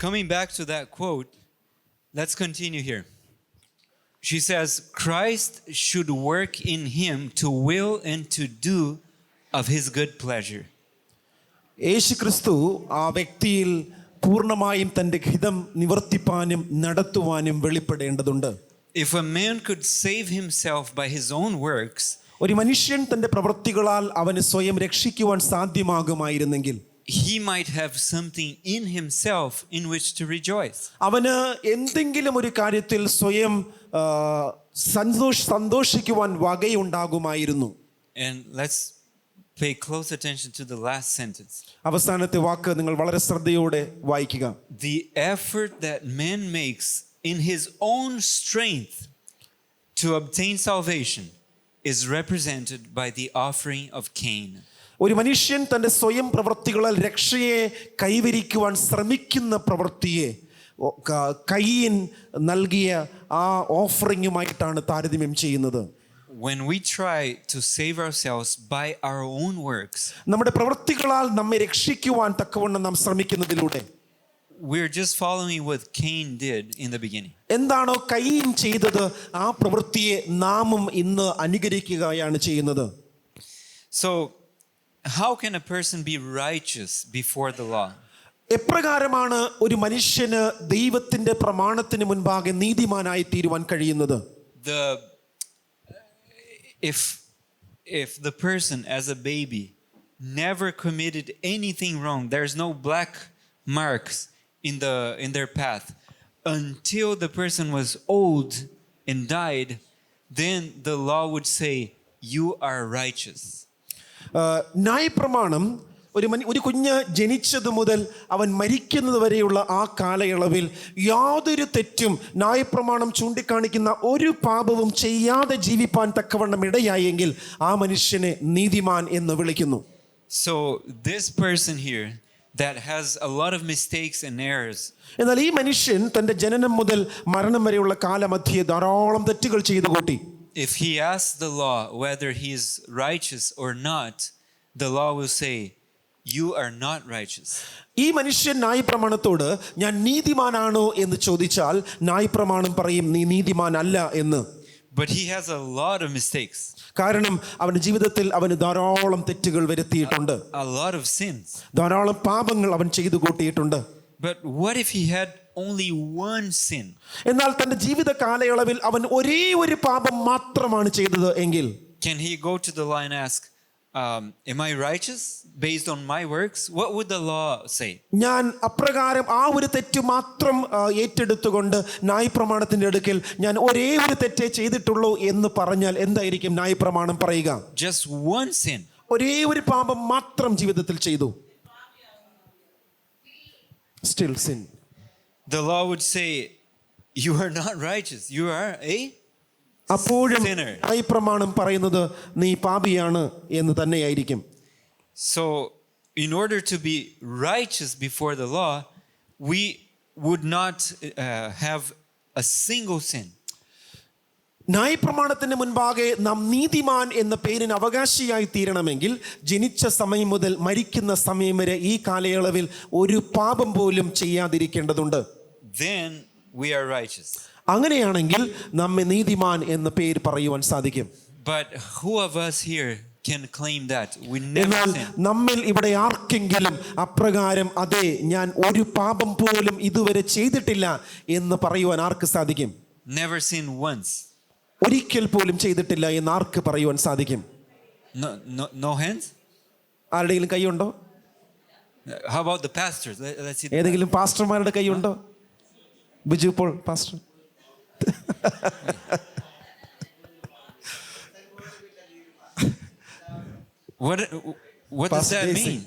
coming back to that quote, let's continue here. She says, Christ should work in him to will and to do of his good pleasure. യേശുക്രിസ്തു ആ വ്യക്തിയിൽ പൂർണ്ണമായും തൻ്റെ ഹിതം നിവർത്തിപ്പാനും നടത്തുവാനും വെളിപ്പെടേണ്ടതുണ്ട്. If a man could save himself by his own works, ഒരു മനുഷ്യൻ തൻ്റെ പ്രവൃത്തികളാൽ അവന് സ്വയം രക്ഷിക്കുവാൻ സാധ്യമാകുമായിരുന്നെങ്കിൽ he might have something in himself in which to rejoice. അവന് എന്തെങ്കിലും ഒരു കാര്യത്തിൽ സ്വയം സന്തോഷിക്കുവാൻ വകയുണ്ടാകുമായിരുന്നു. And let's pay close attention to the last sentence. അവസാനത്തെ വാക്ക് നിങ്ങൾ വളരെ ശ്രദ്ധയോടെ വായിക്കുക. The effort that man makes in his own strength to obtain salvation is represented by the offering of Cain. ഒരു മനുഷ്യൻ തൻ്റെ സ്വയം പ്രവൃത്തികളാൽ രക്ഷയെ കൈവരിക്കുവാൻ ശ്രമിക്കുന്ന പ്രവൃത്തിയെ കയീൻ നൽകിയ ആ ഓഫറിങ്ങുമായിട്ടാണ് താരതമ്യം ചെയ്യുന്നത്. When we try to save ourselves by our own works, നമ്മുടെ പ്രവൃത്തികളാൽ നമ്മെ രക്ഷിക്കുവാൻ തക്കവണ്ണം നാം ശ്രമിക്കുന്നതിലൂടെ we're just following what Cain did in the beginning. എന്താണോ കയീൻ ചെയ്തത് ആ പ്രവൃത്തിയെ നാമും ഇന്ന് അനുകരിക്കുകയാണ് ചെയ്യുന്നത്. So how can a person be righteous before the law? എപ്രകാരമാണ് ഒരു മനുഷ്യന് ദൈവത്തിന്റെ പ്രമാണത്തിന് മുൻപാകെ നീതിമാനായി തീരുവാൻ കഴിയുന്നത്? If the person as a baby never committed anything wrong, there's no black marks in their path until the person was old and died, then the law would say you are righteous. ന്യായപ്രമാണം ഒരു കുഞ്ഞ് ജനിച്ചത് മുതൽ അവൻ മരിക്കുന്നത് വരെയുള്ള ആ കാലയളവിൽ യാതൊരു തെറ്റും ന്യായപ്രമാണം ചൂണ്ടിക്കാണിക്കുന്ന ഒരു പാപവും ചെയ്യാതെ ജീവിപ്പാൻ തക്കവണ്ണം ഇടയായെങ്കിൽ ആ മനുഷ്യനെ നീതിമാൻ എന്ന് വിളിക്കുന്നു. So this person here that has a lot of mistakes and errors, എന്നാൽ ഈ മനുഷ്യൻ തൻ്റെ ജനനം മുതൽ മരണം വരെയുള്ള കാലമധ്യേ ധാരാളം തെറ്റുകൾ ചെയ്തു കൂട്ടി. if he asks the law whether he is righteous or not, the law will say you are not righteous. ഈ മനുഷ്യൻ ന്യായപ്രമാണത്തോട് ഞാൻ നീതിമാനാണോ എന്ന് ചോദിച്ചാൽ ന്യായപ്രമാണം പറയും നീ നീതിമാൻ അല്ല എന്ന്. But he has a lot of mistakes. കാരണം അവന്റെ ജീവിതത്തിൽ അവന് ധാരാളം തെറ്റുകൾ വരുത്തിയിട്ടുണ്ട്. A lot of sins. ധാരാളം പാപങ്ങൾ അവൻ ചെയ്തു കൂട്ടിയിട്ടുണ്ട്. But what if he had only one sin? എന്നാൽ തന്റെ ജീവിത കാലയളവിൽ അവൻ ഒരേ ഒരു പാപം മാത്രമാണ് ചെയ്തത് എങ്കിൽ can he go to the law and ask, am I righteous based on my works? What would the law say? ഞാൻ അപ്രകാരം ആ ഒരു തെറ്റ് മാത്രം ഏറ്റെടുത്തുകൊണ്ട് ന്യായപ്രമാണത്തിന്റെ അടുക്കൽ ഞാൻ ഒരേ ഒരു തെറ്റേ ചെയ്തിട്ടുള്ളൂ എന്ന് പറഞ്ഞാൽ എന്തായിരിക്കും ന്യായപ്രമാണം പറയുക? Just one sin. ഒരേ ഒരു പാപം മാത്രം ജീവിതത്തിൽ ചെയ്തു. Still sin. The law would say you are not righteous. You are a അപ്പോഴും sinner. ഈ പ്രമാണം പറയുന്നത് നീ പാപിയാണ് എന്ന് തന്നെയായിരിക്കും. So in order to be righteous before the law, we would not have a single sin. ന്യായപ്രമാണത്തിന് മുൻപാകെ നാം നീതിമാൻ എന്ന പേരിന് അവകാശിയായി തീരണമെങ്കിൽ ജനിച്ച സമയം മുതൽ മരിക്കുന്ന സമയം വരെ ഈ കാലയളവിൽ ഒരു പാപം പോലും ചെയ്യാതിരിക്കേണ്ടതുണ്ട്. Then we are righteous. അങ്ങനെയാണെങ്കിൽ നമ്മെ നീതിമാൻ എന്ന പേര് പറയുവാൻ സാധിക്കും. But who of us here can claim that we never sin? നമ്മിൽ ഇവിടെ ആർക്കെങ്കിലും അപ്രകാരം അതെ ഞാൻ ഒരു പാപം പോലും ഇതുവരെ ചെയ്തിട്ടില്ല എന്ന് പറയുവാൻ ആർക്ക് സാധിക്കും? Never sin once. ഒരിക്കൽ പോലും ചെയ്തിട്ടില്ല എന്ന് ആർക്ക് പറയുവാൻ സാധിക്കും? No hands? ആരുടെയെങ്കിലും കൈയുണ്ടോ? How about the pastors? Let's see. ഏതെങ്കിലും പാസ്റ്റർമാരുടെ കൈയുണ്ടോ? Biju Paul pastor. What does that mean?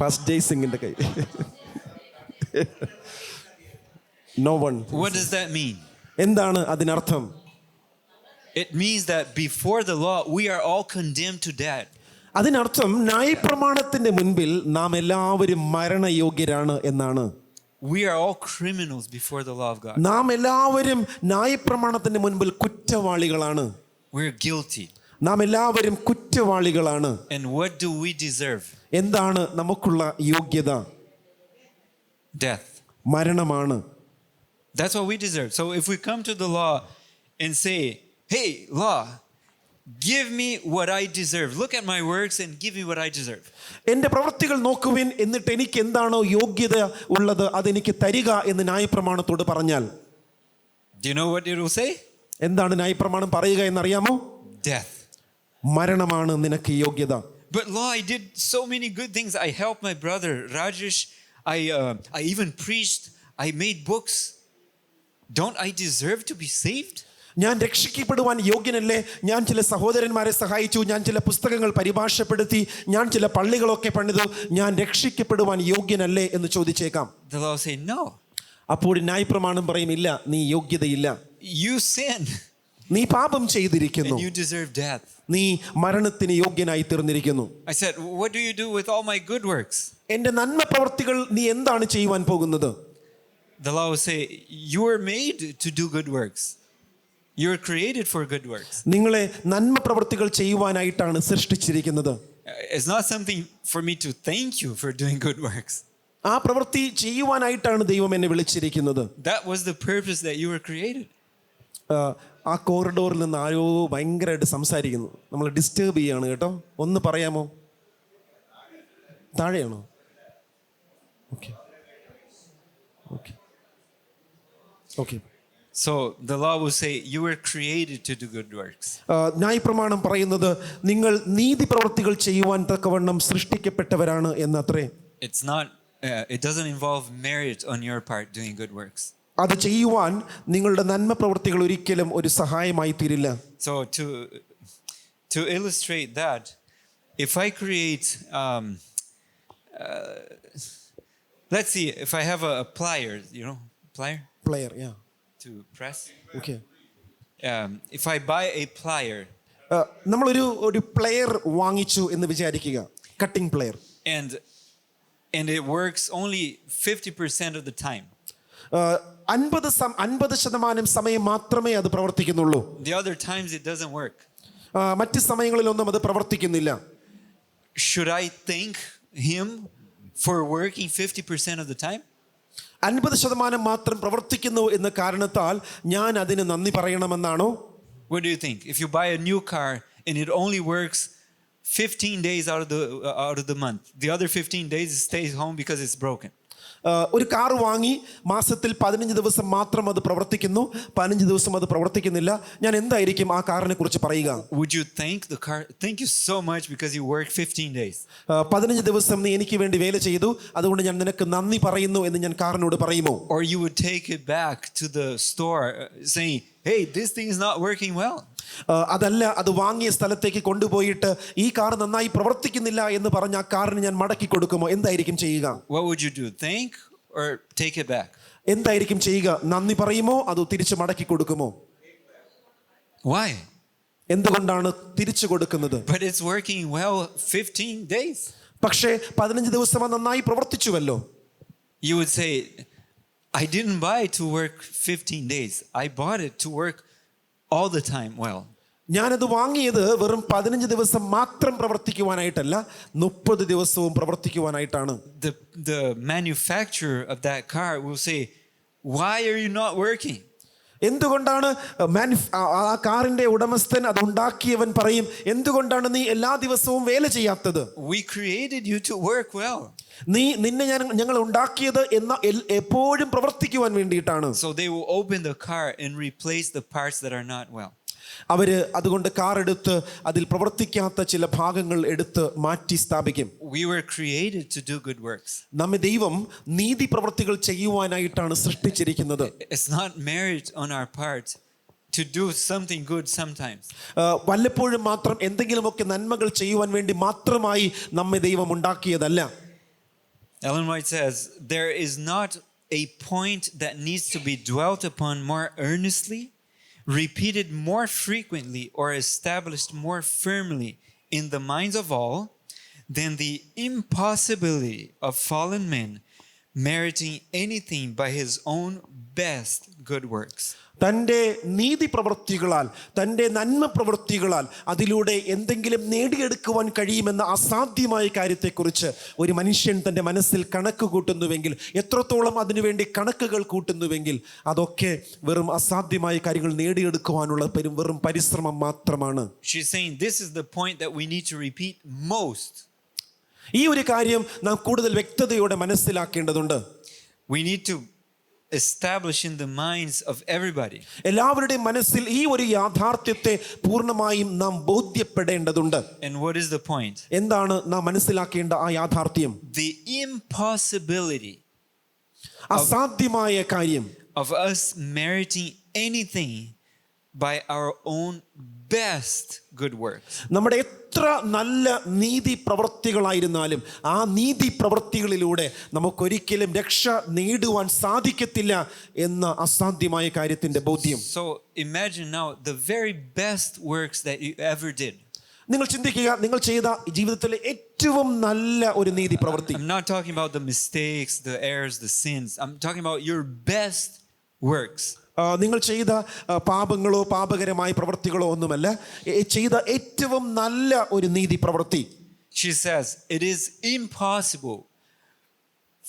Pastor Jay സിംഗിന്റെ കൈ. No one. What does that mean? എന്താണ് അതിനർത്ഥം? It means that before the law we are all condemned to death. അതിനർത്ഥം ന്യായപ്രമാണത്തിന്റെ മുൻപിൽ നാം എല്ലാവരും മരണയോഗ്യരാണ് എന്നാണ്. We are all criminals before the law of God. നാം എല്ലാവരും ന്യായപ്രമാണത്തിന്റെ മുൻപിൽ കുറ്റവാളികളാണ്. We're guilty. നാം എല്ലാവരും കുറ്റവാളികളാണ്. And what do we deserve? എന്താണ് നമുക്കുള്ള യോഗ്യത? Death. മരണമാണ്. That's what we deserve. So if we come to the law and say, hey, law, give me what I deserve. Look at my works and give me what I deserve. എൻ്റെ പ്രവൃത്തികൾ നോക്കുവിൻ, എന്നിട്ട് എനിക്ക് എന്താണോ യോഗ്യത ഉള്ളത് അതെനിക്ക് തരിക എന്ന് ന്യായപ്രമാണത്തോട് പറഞ്ഞാൽ Do you know what it will say? എന്താണ് ന്യായപ്രമാണം പറയുക എന്നറിയാമോ? Death. മരണമാണ് നിനക്ക് യോഗ്യത. But law, I did so many good things. I helped my brother Rajesh. I even preached. I made books. Don't I deserve to be saved? ഞാൻ രക്ഷിക്കപ്പെടുവാൻ യോഗ്യനല്ലേ? ഞാൻ ചില സഹോദരന്മാരെ സഹായിച്ചു, ഞാൻ ചില പുസ്തകങ്ങൾ പരിഭാഷപ്പെടുത്തി, ഞാൻ ചില പള്ളികളൊക്കെ പണിതു, ഞാൻ രക്ഷിക്കപ്പെടുവാൻ യോഗ്യനല്ലേ എന്ന് ചോദിച്ചേക്കാം. The law say no. അപ്പോൾ ന്യായപ്രമാണം പറയും, ഇല്ല, നീ യോഗ്യതയില്ല, You sinned നീ പാപം ചെയ്തിരിക്കുന്നു, and you deserve death. നീ മരണത്തിന് യോഗ്യനായി തീർന്നിരിക്കുന്നു. I said, what do you do with all my good works? എന്റെ നന്മ പ്രവർത്തികൾ നീ എന്താണ് ചെയ്യുവാൻ പോകുന്നത്? The law will say, you are made to do good works. You are created for good works. നിങ്ങളെ നന്മ പ്രവർത്തികൾ ചെയ്യുവാനായിട്ടാണ് സൃഷ്ടിച്ചിരിക്കുന്നത്. It's not something for me to thank you for doing good works. ആ പ്രവൃത്തി ചെയ്യുവാനായിട്ടാണ് ദൈവം എന്നെ വിളിച്ചിരിക്കുന്നത്. That was the purpose that you were created. ആ കോറിഡോറിൽ നിന്ന് ആരോ ഭയങ്കരമായിട്ട് സംസാരിക്കുന്നു, നമ്മൾ ഡിസ്റ്റർബ് ചെയ്യാണ് കേട്ടോ. ഒന്ന് പറയാമോ? താഴെയാണോ? Okay okay okay. So the law will say you were created to do good works. ന്യായപ്രമാണം പറയുന്നത് നിങ്ങൾ നീതി പ്രവർത്തികൾ ചെയ്യുവാൻ തക്കവണ്ണം സൃഷ്ടിക്കപ്പെട്ടവരാണ് എന്നത്രേ. It's not. It doesn't involve merit on your part doing good works. അത് ചെയ്യുവാൻ നിങ്ങളുടെ നന്മ പ്രവർത്തികൾ ഒരിക്കലും ഒരു സഹായമായി തീരില്ല. So to illustrate that, if I create, let's see, if I have a plier, player, to press. Okay. If I buy a plier നമ്മളൊരു പ്ലെയർ വാങ്ങിച്ചു എന്ന് വിചാരിക്കുക, cutting player, and it works only 50% of the time. 50% സമയം മാത്രമേ അത് പ്രവർത്തിക്കുന്നുള്ളൂ. The other times it doesn't work. മറ്റ് സമയങ്ങളിലൊന്നും അത് പ്രവർത്തിക്കുന്നില്ല. Should I thank him for working 50% of the time? 50% മാത്രം പ്രവർത്തിക്കുന്നു എന്ന കാരണത്താൽ ഞാൻ അതിന് നന്ദി പറയണമെന്നാണോ? What do you think? If you buy a new car and it only works 15 days out of the month, the other 15 days it stays home because it's broken. ഒരു car വാങ്ങി മാസത്തിൽ 15 ദിവസം മാത്രം അത് പ്രവർത്തിക്കുന്നു, 15 ദിവസം അത് പ്രവർത്തിക്കുന്നില്ല, ഞാൻ എന്തായിരിക്കും ആ കാറിനെ കുറിച്ച് പറയുക? Would you thank the car? Thank you so much because you worked 15 days. 15 ദിവസം നീ എനിക്ക് വേണ്ടി വേല ചെയ്തു, അതുകൊണ്ട് ഞാൻ നിനക്ക് നന്ദി പറയുന്നു എന്ന് ഞാൻ കാറിനോട് പറയുമോ? Or you would take it back to the store saying, hey, this thing is not working well. അതല്ല, അത് വാങ്ങിയ സ്ഥലത്തേക്ക് കൊണ്ടുപോയിട്ട് ഈ കാർ നന്നായി പ്രവർത്തിക്കുന്നില്ല എന്ന് പറഞ്ഞ ആ കാറിന് ഞാൻ മടക്കി കൊടുക്കുമോ? എന്തായിരിക്കും ചെയ്യുക? What would you do? Thank or take it back? എന്തായിരിക്കും ചെയ്യുക? നന്ദി പറയുമോ അതോ തിരിച്ചു മടക്കി കൊടുക്കുമോ? Why? എന്തുകൊണ്ടാണ് തിരിച്ചു കൊടുക്കുന്നത്? But it's working well 15 days. പക്ഷേ 15 ദിവസം നന്നായി പ്രവർത്തിച്ചുവല്ലോ. You would say, I didn't buy it to work 15 days. I bought it to work all the time well. ഞാനത് വാങ്ങിയത് വെറും 15 ദിവസം മാത്രം പ്രവർത്തിക്കുവാനായിട്ടല്ല, 30 ദിവസവും പ്രവർത്തിക്കുവാനായിട്ടാണ്. The manufacturer of that car will say, why are you not working? എന്തുകൊണ്ടാണ് ആ കാറിന്റെ ഉടമസ്ഥൻ, അത് ഉണ്ടാക്കിയവൻ പറയും, എന്തുകൊണ്ടാണ് നീ എല്ലാ ദിവസവും വേല ചെയ്യാത്തത്? We created you to work well. നിന്നെ ഞങ്ങൾ ഉണ്ടാക്കിയത് എപ്പോഴും പ്രവർത്തിക്കുവാൻ വേണ്ടിയിട്ടാണ്. So they will open the car and replace the parts that are not well. അവര് അതുകൊണ്ട് കാർ എടുത്ത് അതിൽ പ്രവർത്തിക്കാത്ത ചില ഭാഗങ്ങൾ എടുത്ത് മാറ്റി സ്ഥാപിക്കും. We were created to do good works. നമ്മെ ദൈവം നീതി പ്രവർത്തികൾ ചെയ്യുവാനായിട്ടാണ് സൃഷ്ടിച്ചിരിക്കുന്നത്. It's not merit on our part to do something good sometimes. വല്ലപ്പോഴും മാത്രം എന്തെങ്കിലുമൊക്കെ നന്മകൾ ചെയ്യുവാൻ വേണ്ടി മാത്രമായി നമ്മെ ദൈവം ഉണ്ടാക്കിയതല്ല. Ellen White says, there is not a point that needs to be dwelt upon more earnestly, repeated more frequently, or established more firmly in the minds of all than the impossibility of fallen men meriting anything by his own best good works. തൻ്റെ നീതി പ്രവൃത്തികളാൽ, തൻ്റെ നന്മ പ്രവൃത്തികളാൽ അതിലൂടെ എന്തെങ്കിലും നേടിയെടുക്കുവാൻ കഴിയുമെന്ന അസാധ്യമായ കാര്യത്തെക്കുറിച്ച് ഒരു മനുഷ്യൻ തൻ്റെ മനസ്സിൽ കണക്ക് കൂട്ടുന്നുവെങ്കിൽ, എത്രത്തോളം അതിനുവേണ്ടി കണക്കുകൾ കൂട്ടുന്നുവെങ്കിൽ, അതൊക്കെ വെറും അസാധ്യമായ കാര്യങ്ങൾ നേടിയെടുക്കുവാനുള്ള വെറും പരിശ്രമം മാത്രമാണ്. She's saying this is the point that we need to repeat most. ഈ ഒരു കാര്യം നാം കൂടുതൽ വ്യക്തതയോടെ മനസ്സിലാക്കേണ്ടതുണ്ട്. We need to establish in the minds of everybody. എല്ലാവരുടെയും മനസ്സിൽ ഈ ഒരു യാഥാർത്ഥ്യത്തെ പൂർണ്ണമായും നാം ബോധ്യപ്പെടേണ്ടതുണ്ട്. And what is the point? എന്താണ് നാം മനസ്സിലാക്കേണ്ട ആ യാഥാർത്ഥ്യം? The impossibility അസാധ്യമായ കാര്യം of us meriting anything by our own best good works. നമ്മുടെ എത്ര നല്ല നീതി പ്രവൃത്തികളായിരുന്നാലും ആ നീതി പ്രവൃത്തികളിലൂടെ നമുക്കൊരിക്കലും രക്ഷ നേടുവാൻ സാധിക്കത്തില്ല എന്ന അസാധ്യമായ കാര്യത്തിന്റെ ബോധ്യം. So imagine now the very best works that you ever did. നിങ്ങൾ ചിന്തിക്കുക, നിങ്ങൾ ചെയ്ത ജീവിതത്തിലെ ഏറ്റവും നല്ല ഒരു നീതി പ്രവൃത്തി. I'm not talking about the mistakes, the errors, the sins. I'm talking about your best works. നിങ്ങൾ ചെയ്ത പാപങ്ങളോ പാപകരമായ പ്രവൃത്തികളോ ഒന്നുമല്ല, ചെയ്ത ഏറ്റവും നല്ല ഒരു നീതി പ്രവൃത്തി. She says it is impossible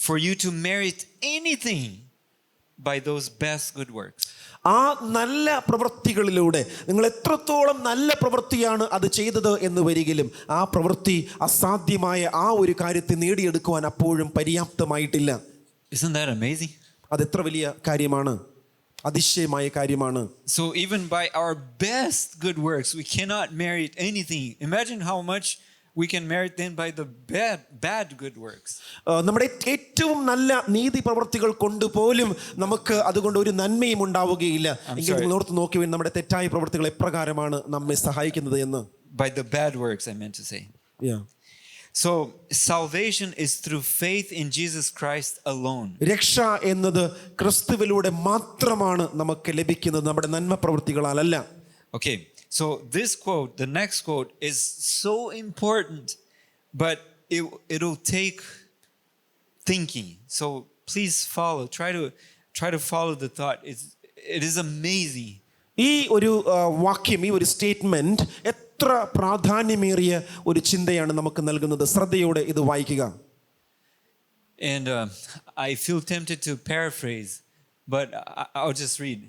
for you to merit anything by those best good works. ആ നല്ല പ്രവൃത്തികളിലൂടെ നിങ്ങൾ എത്രത്തോളം നല്ല പ്രവൃത്തിയാണ് അത് ചെയ്തത് എന്ന് വരികിലും ആ പ്രവൃത്തി അസാധ്യമായ ആ ഒരു കാര്യത്തെ നേടിയെടുക്കുവാൻ അപ്പോഴും പര്യാപ്തമായിട്ടില്ല. Isn't that amazing? അതെത്ര വലിയ കാര്യമാണ്, അതിശയമായ കാര്യമാണ്. So even by our best good works we cannot merit anything. Imagine how much we can merit then by the bad good works. നമ്മുടെ ഏറ്റവും നല്ല നീതി പ്രവൃത്തികൾ കൊണ്ടുപോലും നമുക്ക് അതുകൊണ്ട് ഒരു നന്മയും ഉണ്ടാവുകയില്ല. എങ്കിൽ നിങ്ങൾ ഓർത്ത് നോക്കി നമ്മുടെ തെറ്റായ പ്രവൃത്തികൾ എപ്രകാരമാണ് നമ്മെ സഹായിക്കുന്നത് എന്ന്. By the bad works I meant to say. Yeah. So salvation is through faith in Jesus Christ alone. രക്ഷ എന്നത് ക്രിസ്തുവിലൂടെ മാത്രമാണ് നമുക്ക് ലഭിക്കുന്നത്, നമ്മുടെ നന്മ പ്രവൃത്തികളാലല്ല. Okay, so this quote, the next quote is so important, but it'll take thinking. So please follow, try to follow the thought. It is amazing. ഈ ഒരു വാക്യം, ഈ ഒരു സ്റ്റേറ്റ്മെന്റ് എത്ര പ്രാധാന്യമേറിയ ഒരു ചിന്തയാണ് നമുക്ക് നൽകുന്നത്. ശ്രദ്ധയോടെ ഇത് വായിക്കുക. And I feel tempted to paraphrase, but I'll just read.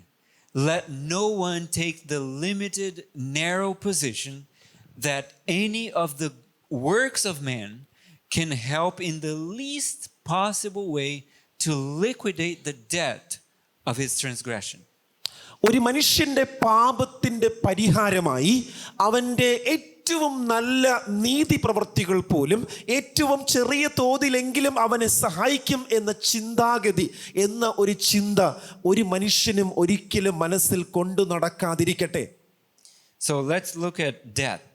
Let no one take the limited, narrow position that any of the works of man can help in the least possible way to liquidate the debt of his transgression. ഒരു മനുഷ്യന്റെ പാപത്തിന്റെ പരിഹാരമായി അവന്റെ ഏറ്റവും നല്ല നീതി പ്രവൃത്തികൾ പോലും ഏറ്റവും ചെറിയ തോതിലെങ്കിലും അവനെ സഹായിക്കും എന്ന ചിന്താഗതി, എന്ന ഒരു ചിന്ത ഒരു മനുഷ്യനും ഒരിക്കലും മനസ്സിൽ കൊണ്ടു നടക്കാതിരിക്കട്ടെ. So let's look at debt.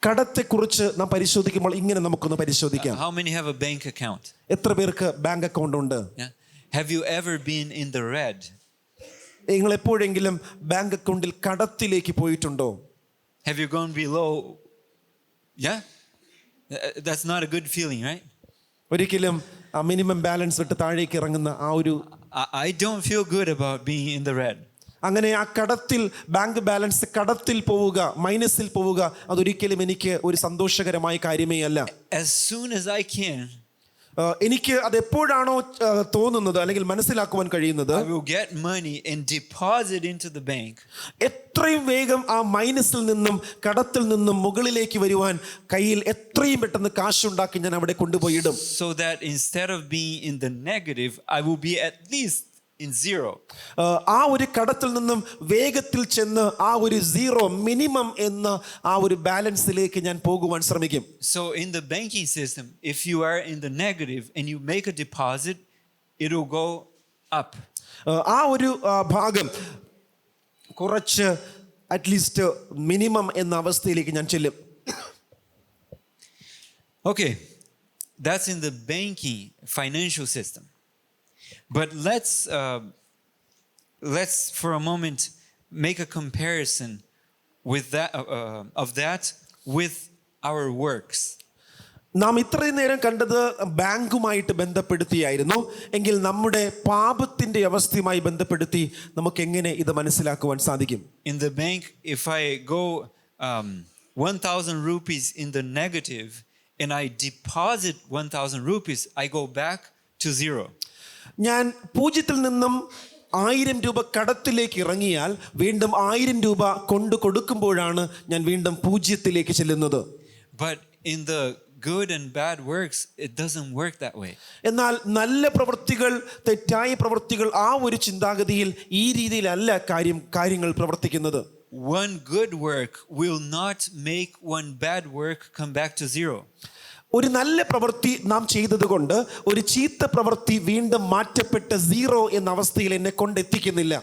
കടത്തെക്കുറിച്ച് നാം പരിശോധിക്കുമ്പോൾ ഇങ്ങനെ നമുക്കൊന്ന് പരിശോധിക്കാം. How many have a bank account? എത്ര പേർക്ക് ബാങ്ക് അക്കൗണ്ട് ഉണ്ട്? Yeah. Have you ever been in the red? നിങ്ങൾ എപ്പോഴെങ്കിലും ബാങ്ക് അക്കൗണ്ടിൽ കടത്തിലേക്ക് പോയിട്ടുണ്ടോ? Have you gone below? Yeah? That's not a good feeling, right? ഒരിക്കലും മിനിമം ബാലൻസ് വിട്ട് താഴേക്ക് ഇറങ്ങുന്ന ആ ഒരു I don't feel good about being in the red. അങ്ങനെ ആ കടത്തിൽ, ബാങ്ക് ബാലൻസ് കടത്തിൽ പോവുക, മൈനസിൽ പോവുക, അതൊരിക്കലും എനിക്ക് ഒരു സന്തോഷകരമായ കാര്യമേ അല്ല. As soon as I can, എനിക്ക് അത് എപ്പോഴാണോ തോന്നുന്നത് അല്ലെങ്കിൽ മനസ്സിലാക്കുവാൻ കഴിയുന്നത്, I will get money and deposit into the bank. എത്രയും വേഗം ആ മൈനസിൽ നിന്നും കടത്തിൽ നിന്നും മുകളിലേക്ക് വരുവാൻ കയ്യിൽ എത്രയും പെട്ടെന്ന് കാശുണ്ടാക്കി ഞാൻ അവിടെ കൊണ്ടുപോയിടും. So that instead of being in the negative, I will be at least in zero. ആ ഒരു കടത്തിൽ നിന്നും വേഗത്തിൽ ചെന്ന് ആ ഒരു സീറോ, മിനിമം എന്ന ആ ഒരു ബാലൻസിലേക്ക് ഞാൻ പോകുവാൻ ശ്രമിക്കും. So in the banking system, if you are in the negative and you make a deposit, it will go up. ആ ഒരു ഭാഗം കുറച്ച് അറ്റ്ലീസ്റ്റ് മിനിമം എന്ന അവസ്ഥയിലേക്ക് ഞാൻ ചെല്ലും. Okay, that's in the banking financial system. But let's for a moment make a comparison with that of that with our works. നാം ഇത്രയും നേരം കണ്ടത് ബാങ്കുമായിട്ട് ബന്ധപ്പെടുത്തിയായിരുന്നു. എങ്കിൽ നമ്മുടെ പാപത്തിന്റെ അവസ്ഥയുമായി ബന്ധപ്പെടുത്തി നമുക്ക് എങ്ങനെ ഇത് മനസ്സിലാക്കുവാൻ സാധിക്കും? In the bank, if I go 1,000 rupees in the negative and I deposit 1,000 rupees, I go back to zero. ഞാൻ 0 നിന്നും 1000 രൂപ കടത്തിലേക്ക് ഇറങ്ങിയാൽ വീണ്ടും 1000 രൂപ കൊണ്ടു കൊടുക്കുമ്പോഴാണ് ഞാൻ വീണ്ടും 0 ചെല്ലുന്നത്. But in the good and bad works, it doesn't work that way. എന്നാൽ നല്ല പ്രവൃത്തികൾ തെറ്റായ പ്രവൃത്തികൾ ആ ഒരു ചിന്താഗതിയിൽ ഈ രീതിയിലല്ല കാര്യങ്ങൾ പ്രവർത്തിക്കുന്നത്. One good work will not make one bad work come back to zero. ഒരു നല്ല പ്രവൃത്തി നാം ചെയ്തതുകൊണ്ട് ഒരു ചീത്ത പ്രവൃത്തി വീണ്ടും മാറ്റപ്പെട്ട് 0 എന്ന അവസ്ഥയിൽ എന്നെ കൊണ്ടെത്തിക്കുന്നില്ല.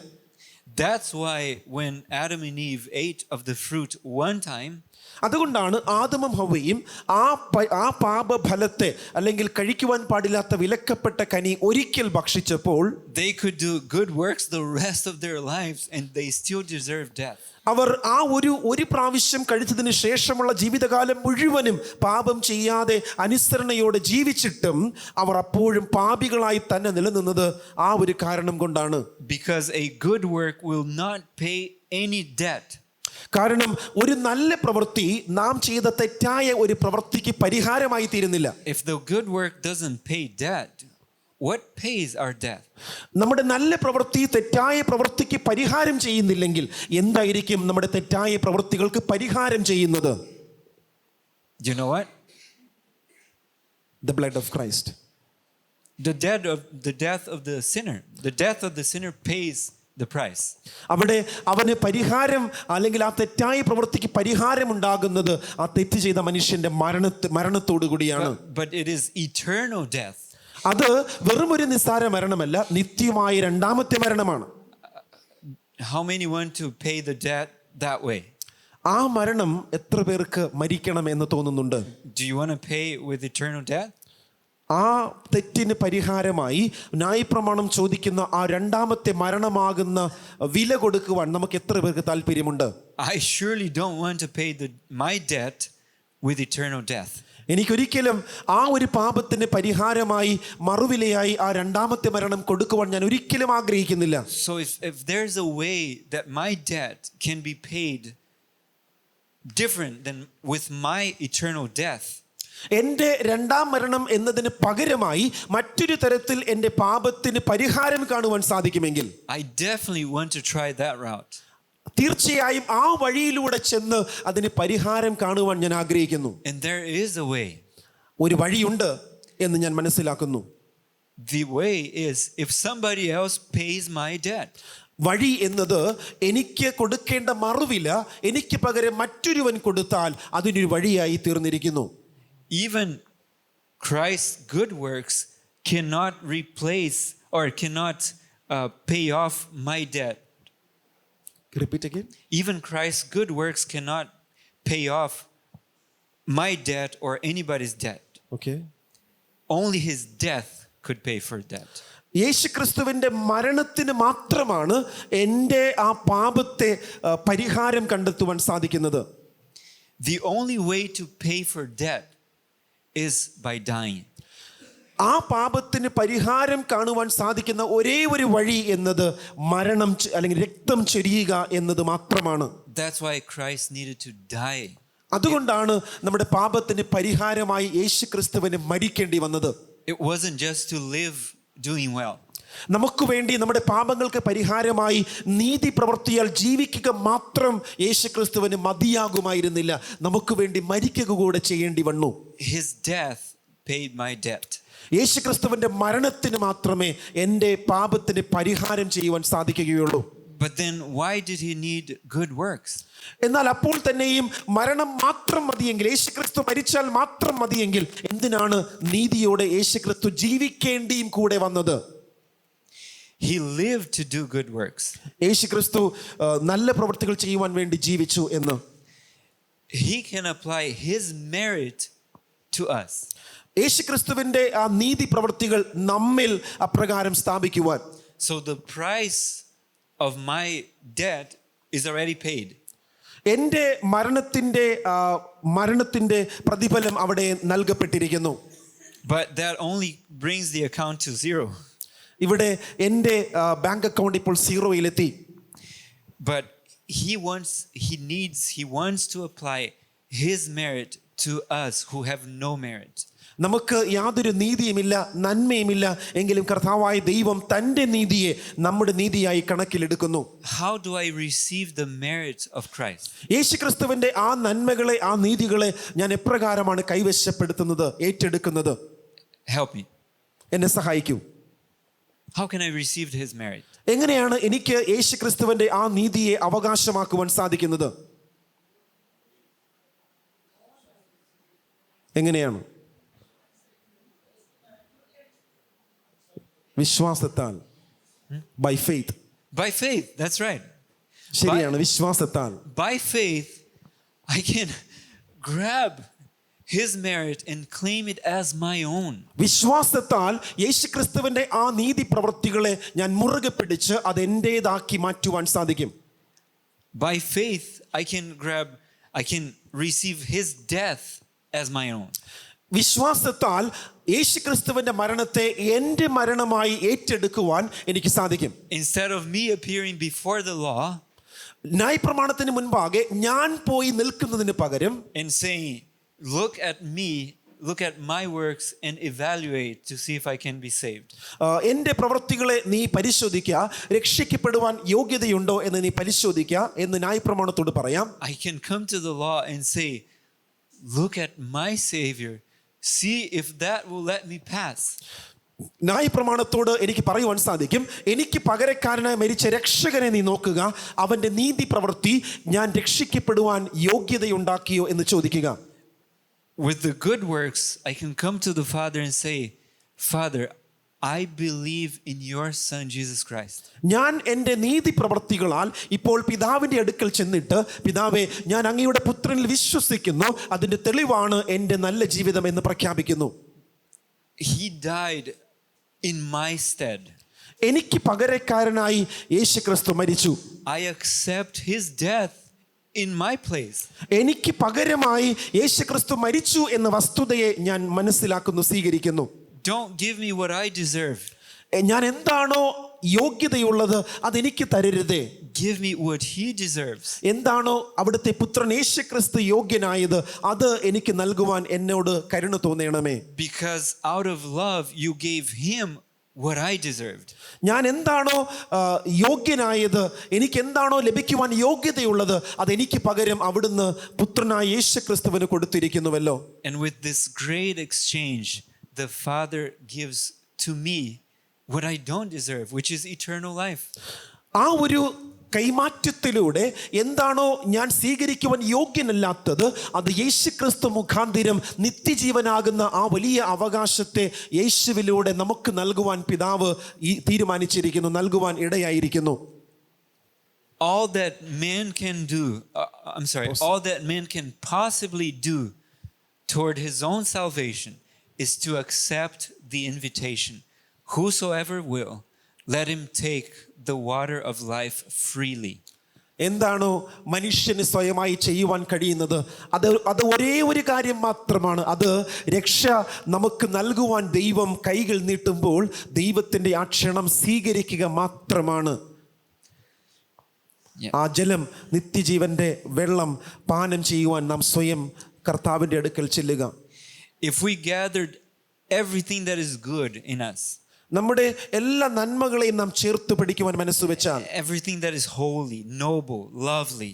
That's why when Adam and Eve ate of the fruit one time, അതുകൊണ്ടാണ് ആദമും ഹവ്വയും ആ പാപഫലത്തെ അല്ലെങ്കിൽ കഴിക്കുവാൻ പാടില്ലാത്ത വിലക്കപ്പെട്ട കനി ഒരിക്കൽ ഭക്ഷിച്ചപ്പോൾ they could do good works the rest of their lives and they still deserve death. അവർ ആ ഒരു പ്രാവശ്യം കഴിച്ചതിന് ശേഷമുള്ള ജീവിതകാലം മുഴുവനും പാപം ചെയ്യാതെ അനുസരണയോടെ ജീവിച്ചിട്ടും അവർ അപ്പോഴും പാപികളായി തന്നെ നിലനിന്നത് ആ ഒരു കാരണം കൊണ്ടാണ്. Because a good work will not pay any debt. കാരണം ഒരു നല്ല പ്രവൃത്തി നാം ചെയ്ത തെറ്റായ ഒരു പ്രവൃത്തിക്ക് പരിഹാരമായി തീരുന്നില്ല. If the good work doesn't pay debt, what pays our debt? നമ്മുടെ നല്ല പ്രവൃത്തി തെറ്റായ പ്രവൃത്തിക്ക് പരിഹാരം ചെയ്യുന്നില്ലെങ്കിൽ എന്തായിരിക്കും നമ്മുടെ തെറ്റായ പ്രവൃത്തികൾക്ക് പരിഹാരം ചെയ്യുന്നത്? Do you know what? The blood of Christ. The death of the sinner. The death of the sinner pays the price. അവിടെ അവന് പരിഹാരം അല്ലെങ്കിൽ ആ തെറ്റായ പ്രവൃത്തിക്ക് പരിഹാരം ഉണ്ടാകുന്നത് ആ തെറ്റ് ചെയ്ത മനുഷ്യന്റെ മരണത്തോടു കൂടിയാണ്. But it is eternal death. അത് വെറും ഒരു നിസ്സാര മരണമല്ല, നിത്യമായ രണ്ടാമത്തെ മരണമാണ്. How many want to pay the debt that way? ആ മരണം എത്ര പേർക്ക് മരിക്കണം എന്ന് തോന്നുന്നുണ്ട്? Do you want to pay with eternal death? ആ തെറ്റിന് പരിഹാരമായി ന്യായപ്രമാണം ചോദിക്കുന്ന ആ രണ്ടാമത്തെ മരണമാകുന്ന വില കൊടുക്കുവാൻ നമുക്ക് എത്ര പേർക്ക് താല്പര്യമുണ്ട്? I surely don't want to pay my debt with eternal death. എനിക്കൊരിക്കലും ആ ഒരു പാപത്തിന് പരിഹാരമായി മറുവിലയായി ആ രണ്ടാമത്തെ മരണം കൊടുക്കുവാൻ ഞാൻ ഒരിക്കലും ആഗ്രഹിക്കുന്നില്ല. So if there's a way that my debt can be paid different than with my eternal death, എൻ്റെ രണ്ടാം മരണം എന്നതിന് പകരമായി മറ്റൊരു തരത്തിൽ എൻ്റെ പാപത്തിന് പരിഹാരം കാണുവാൻ സാധിക്കുമെങ്കിൽ I definitely want to try that route. തീർച്ചയായും ആ വഴിയിലൂടെ ചെന്ന് അതിന് പരിഹാരം കാണുവാൻ ഞാൻ ആഗ്രഹിക്കുന്നു. And there is a way. ഒരു വഴിയുണ്ട് എന്ന് ഞാൻ മനസ്സിലാക്കുന്നു. The way is if somebody else pays my debt. വഴി എന്നത് എനിക്ക് കൊടുക്കേണ്ട മറുവില എനിക്ക് പകരം മറ്റൊരുവൻ കൊടുത്താൽ അതിനൊരു വഴിയായി തീർന്നിരിക്കുന്നു. Even Christ's good works cannot replace or cannot pay off my debt. Repeat again. Even Christ's good works cannot pay off my debt or anybody's debt. Okay. Only his death could pay for debt. യേശുക്രിസ്തുവിന്റെ മരണത്തിന് മാത്രമാണ് എൻ്റെ ആ പാപത്തെ പരിഹാരം കണ്ടെത്തുവാൻ സാധിക്കുന്നത്. The only way to pay for debt is by dying. ആ പാപത്തിന് പരിഹാരം കാണുവാൻ സാധിക്കുന്ന ഒരേ ഒരു വഴി എന്നത് മരണം അല്ലെങ്കിൽ രക്തം ചൊരിയുക എന്നത് മാത്രമാണ്. That's why Christ needed to die. അതുകൊണ്ടാണ് നമ്മുടെ പാപത്തിന് പരിഹാരമായി യേശുക്രിസ്തുവിന് മരിക്കേണ്ടി വന്നത്. It wasn't just to live doing well. നമുക്ക് വേണ്ടി നമ്മുടെ പാപങ്ങൾക്ക് പരിഹാരമായി നീതി പ്രവർത്തിയാൽ ജീവിക്കുക മാത്രം യേശുക്രിസ്തുവിന് മതിയാകുമായിരുന്നില്ല, നമുക്ക് വേണ്ടി മരിക്കുക കൂടെ ചെയ്യേണ്ടി വന്നു. His death paid my debt. യേശുക്രിസ്തുവിന്റെ മരണത്തിന് മാത്രമേ എൻ്റെ പാപത്തിന് പരിഹാരം ചെയ്യുവാൻ സാധിക്കുകയുള്ളൂ. But then why did he need good works? എന്നാൽ അപ്പോൾ തന്നെയും മരണം മാത്രം മതിയെങ്കിൽ, യേശുക്രിസ്തു മരിച്ചാൽ മാത്രം മതിയെങ്കിൽ എന്തിനാണ് നീതിയോടെ യേശുക്രിസ്തു ജീവിക്കേണ്ടിയും കൂടെ വന്നത്? He lived to do good works. യേശുക്രിസ്തു നല്ല പ്രവൃത്തികൾ ചെയ്യുവാൻ വേണ്ടി ജീവിച്ചു എന്ന്. He can apply his merit to us. യേശുക്രിസ്തുവിന്റെ ആ നീതി പ്രവൃത്തികൾ നമ്മിൽ അപ്രകാരം സ്ഥാപിക്കുവാൻ. So the price of my debt is already paid. എൻ്റെ മരണത്തിൻ്റെ പ്രതിഫലം അവിടെ നൽകപ്പെട്ടിരിക്കുന്നു. But that only brings the account to zero. ഇവിടെ എൻ്റെ ബാങ്ക് അക്കൗണ്ട് ഇപ്പോൾ സീറോയിലെത്തി. But he wants to apply his merit to us who have no merit. നമുക്ക് യാതൊരു നീതിയുമില്ല, നന്മയുമില്ല, എങ്കിലും കർത്താവായ ദൈവം തൻ്റെ നീതിയെ നമ്മുടെ നീതിയായി കണക്കിലെടുക്കുന്നു. How do I receive the merit of Christ? യേശുക്രിസ്തുവിന്റെ ആ നന്മകളെ, ആ നീതികളെ ഞാൻ എപ്രകാരമാണ് കൈവശപ്പെടുത്തുന്നത്, ഏറ്റെടുക്കുന്നത്? Help me. എന്നെ സഹായിക്കൂ. How can I receive his merit? എങ്ങനെയാണ് എനിക്ക് യേശുക്രിസ്തുവിന്റെ ആ നീതിയെ അവകാശമാക്കുവാൻ സാധിക്കുന്നത്? എങ്ങനെയാണ്? വിശ്വാസത്താൽ. By faith. By faith, that's right. ശരിയാണ്, വിശ്വാസത്താൽ. By faith, I can grab his merit and claim it as my own. വിശ്വാസത്താൽ യേശുക്രിസ്തുവിന്റെ ആ നീതി പ്രവൃത്തികളെ ഞാൻ മുറുകെ പിടിച്ച് അത് എന്റേതാക്കി മാറ്റുവാൻ സാധിക്കും. By faith, I can receive his death as my own. വിശ്വാസത്താൽ യേശുക്രിസ്തുവിന്റെ മരണത്തെ എൻ്റെ മരണമായി ഏറ്റെടുക്കുവാൻ എനിക്ക് സാധിക്കും. Instead of me appearing before the law ന്യായപ്രമാണത്തിന് മുൻപാകെ ഞാൻ പോയി നിൽക്കുന്നതിന് പകരം and saying, look at my works and evaluate to see if I can be saved. എൻ്റെ പ്രവൃത്തികളെ നീ പരിശോധിക്കുക, രക്ഷിക്കപ്പെടുവാൻ യോഗ്യതയുണ്ടോ എന്ന് നീ പരിശോധിക്കുക എന്ന് ന്യായപ്രമാണത്തോട് പറയാം. I can come to the law and say, look at my Savior, see if that will let me pass. ന്യായപ്രമാണത്തോട് എനിക്ക് പറയുവാൻ സാധിക്കും, എനിക്ക് പകരക്കാരനായി മരിച്ച രക്ഷകനെ നീ നോക്കുക, അവന്റെ നീതി പ്രവൃത്തി ഞാൻ രക്ഷിക്കപ്പെടുവാൻ യോഗ്യതയുണ്ടാക്കിയോ എന്ന് ചോദിക്കുക. With the good works, I can come to the Father and say, Father, I believe in your Son, Jesus Christ. ഞാൻ എൻ്റെ നീതി പ്രവൃത്തികളാൽ ഇപ്പോൾ പിതാവിൻ്റെ അടുക്കൽ ചെന്നിട്ട്, പിതാവേ, ഞാൻ അങ്ങയുടെ പുത്രനിൽ വിശ്വസിക്കുന്നു, അതിൻ്റെ തെളിവാണ് എൻ്റെ നല്ല ജീവിതം എന്ന് പ്രഖ്യാപിക്കുന്നു. He died in my stead. എനിക്ക് പകരക്കാരനായി യേശുക്രിസ്തു മരിച്ചു. I accept his death in my place. എനിക്ക് പകരമായി യേശുക്രിസ്തു മരിച്ചു എന്ന വസ്തുതയെ ഞാൻ മനസ്സിലാക്കുന്നു, സ്വീകരിക്കുന്നു. Don't give me what I deserve. ഞാൻ എന്താണോ യോഗ്യതയുള്ളത് അതെനിക്ക് തരരുതേ. Give me what he deserves. എന്താണോ അവിടുത്തെ പുത്രൻ യേശുക്രിസ്തു യോഗ്യനായത് അത് എനിക്ക് നൽകുവാൻ എന്നോട് കരുണ തോന്നണമേ. Because out of love you gave him what I deserved. ഞാൻ എന്താണോ യോഗ്യനായത്, എനിക്ക് എന്താണോ ലഭിക്കുവാൻ യോഗ്യതയുള്ളത് അതെനിക്ക് പകരം അവിടുന്ന് പുത്രനായ യേശുക്രിസ്തുവിന് കൊടുത്തിരിക്കുന്നുവല്ലോ. And with this great exchange, the Father gives to me what I don't deserve, which is eternal life. ആ ഒരു കൈമാറ്റത്തിലൂടെ എന്താണോ ഞാൻ സ്വീകരിക്കുവാൻ യോഗ്യനല്ലാത്തത് അത് യേശുക്രിസ്തു മുഖാന്തിരം നിത്യജീവനാകുന്ന ആ വലിയ അവകാശത്തെ യേശുവിലൂടെ നമുക്ക് നൽകുവാൻ പിതാവ് തീരുമാനിച്ചിരിക്കുന്നു, നൽകുവാൻ ഇടയായിരിക്കുന്നു. All that man can possibly do toward his own salvation is to accept the invitation. Whosoever will, let him take the water of life freely. എന്താണോ മനുഷ്യന് സ്വയമായി ചെയ്യുവാൻ കഴിയുന്നത് അത് ഒരേ ഒരു കാര്യം മാത്രമാണ്. അത് രക്ഷ നമുക്ക് നൽകുവാൻ ദൈവം കൈകൾ നീട്ടുമ്പോൾ ദൈവത്തിൻ്റെ ആ ക്ഷണം സ്വീകരിക്കുക മാത്രമാണ്. ആ ജലം, നിത്യജീവന്റെ വെള്ളം പാനം ചെയ്യുവാൻ നാം സ്വയം കർത്താവിൻ്റെ അടുക്കൽ ചെല്ലുക. If we gathered everything that is good in us, നമ്മുടെ എല്ലാ നന്മകളെയും നാം ചേർത്ത് പിടിക്കുവാൻ മനസ്സുവെച്ചാൽ, everything that is holy, noble, lovely,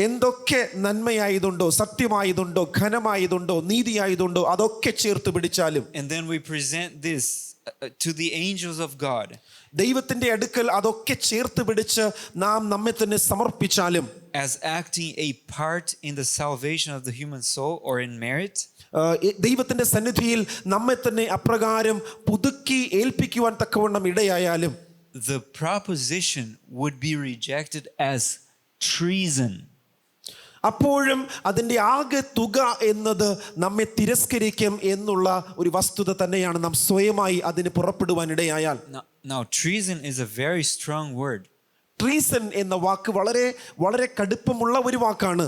എന്തൊക്കെ നന്മയായതുണ്ടോ, സത്യമായതുണ്ടോ, ഘനമായതുണ്ടോ, നീതിയായതുണ്ടോ അതൊക്കെ ചേർത്ത് പിടിച്ചാലും, and then we present this to the angels of God, ദൈവത്തിന്റെ അടുക്കൽ അതൊക്കെ ചേർത്ത് പിടിച്ച് നാം നമ്മെ തന്നെ സമർപ്പിച്ചാലും, as acting a part in the salvation of the human soul or in merit, ദൈവത്തിന്റെ സന്നിധിയിൽ നമ്മെ തന്നെ അപ്രകാരം പുതുക്കി ഏൽപ്പിക്കുവാൻ തക്കവണ്ണം ഇടയായാലും, the proposition would be rejected as treason. അപ്പോഴും അതിൻ്റെ ആകെ തുക എന്നത് നമ്മെ തിരസ്കരിക്കും എന്നുള്ള ഒരു വസ്തുത തന്നെയാണ് നാം സ്വയമായി അതിന് പുറപ്പെടുവാൻ ഇടയായാൽ. Now treason is a very strong word. Treason എന്ന വാക്ക് വളരെ വളരെ കടുപ്പമുള്ള ഒരു വാക്കാണ്.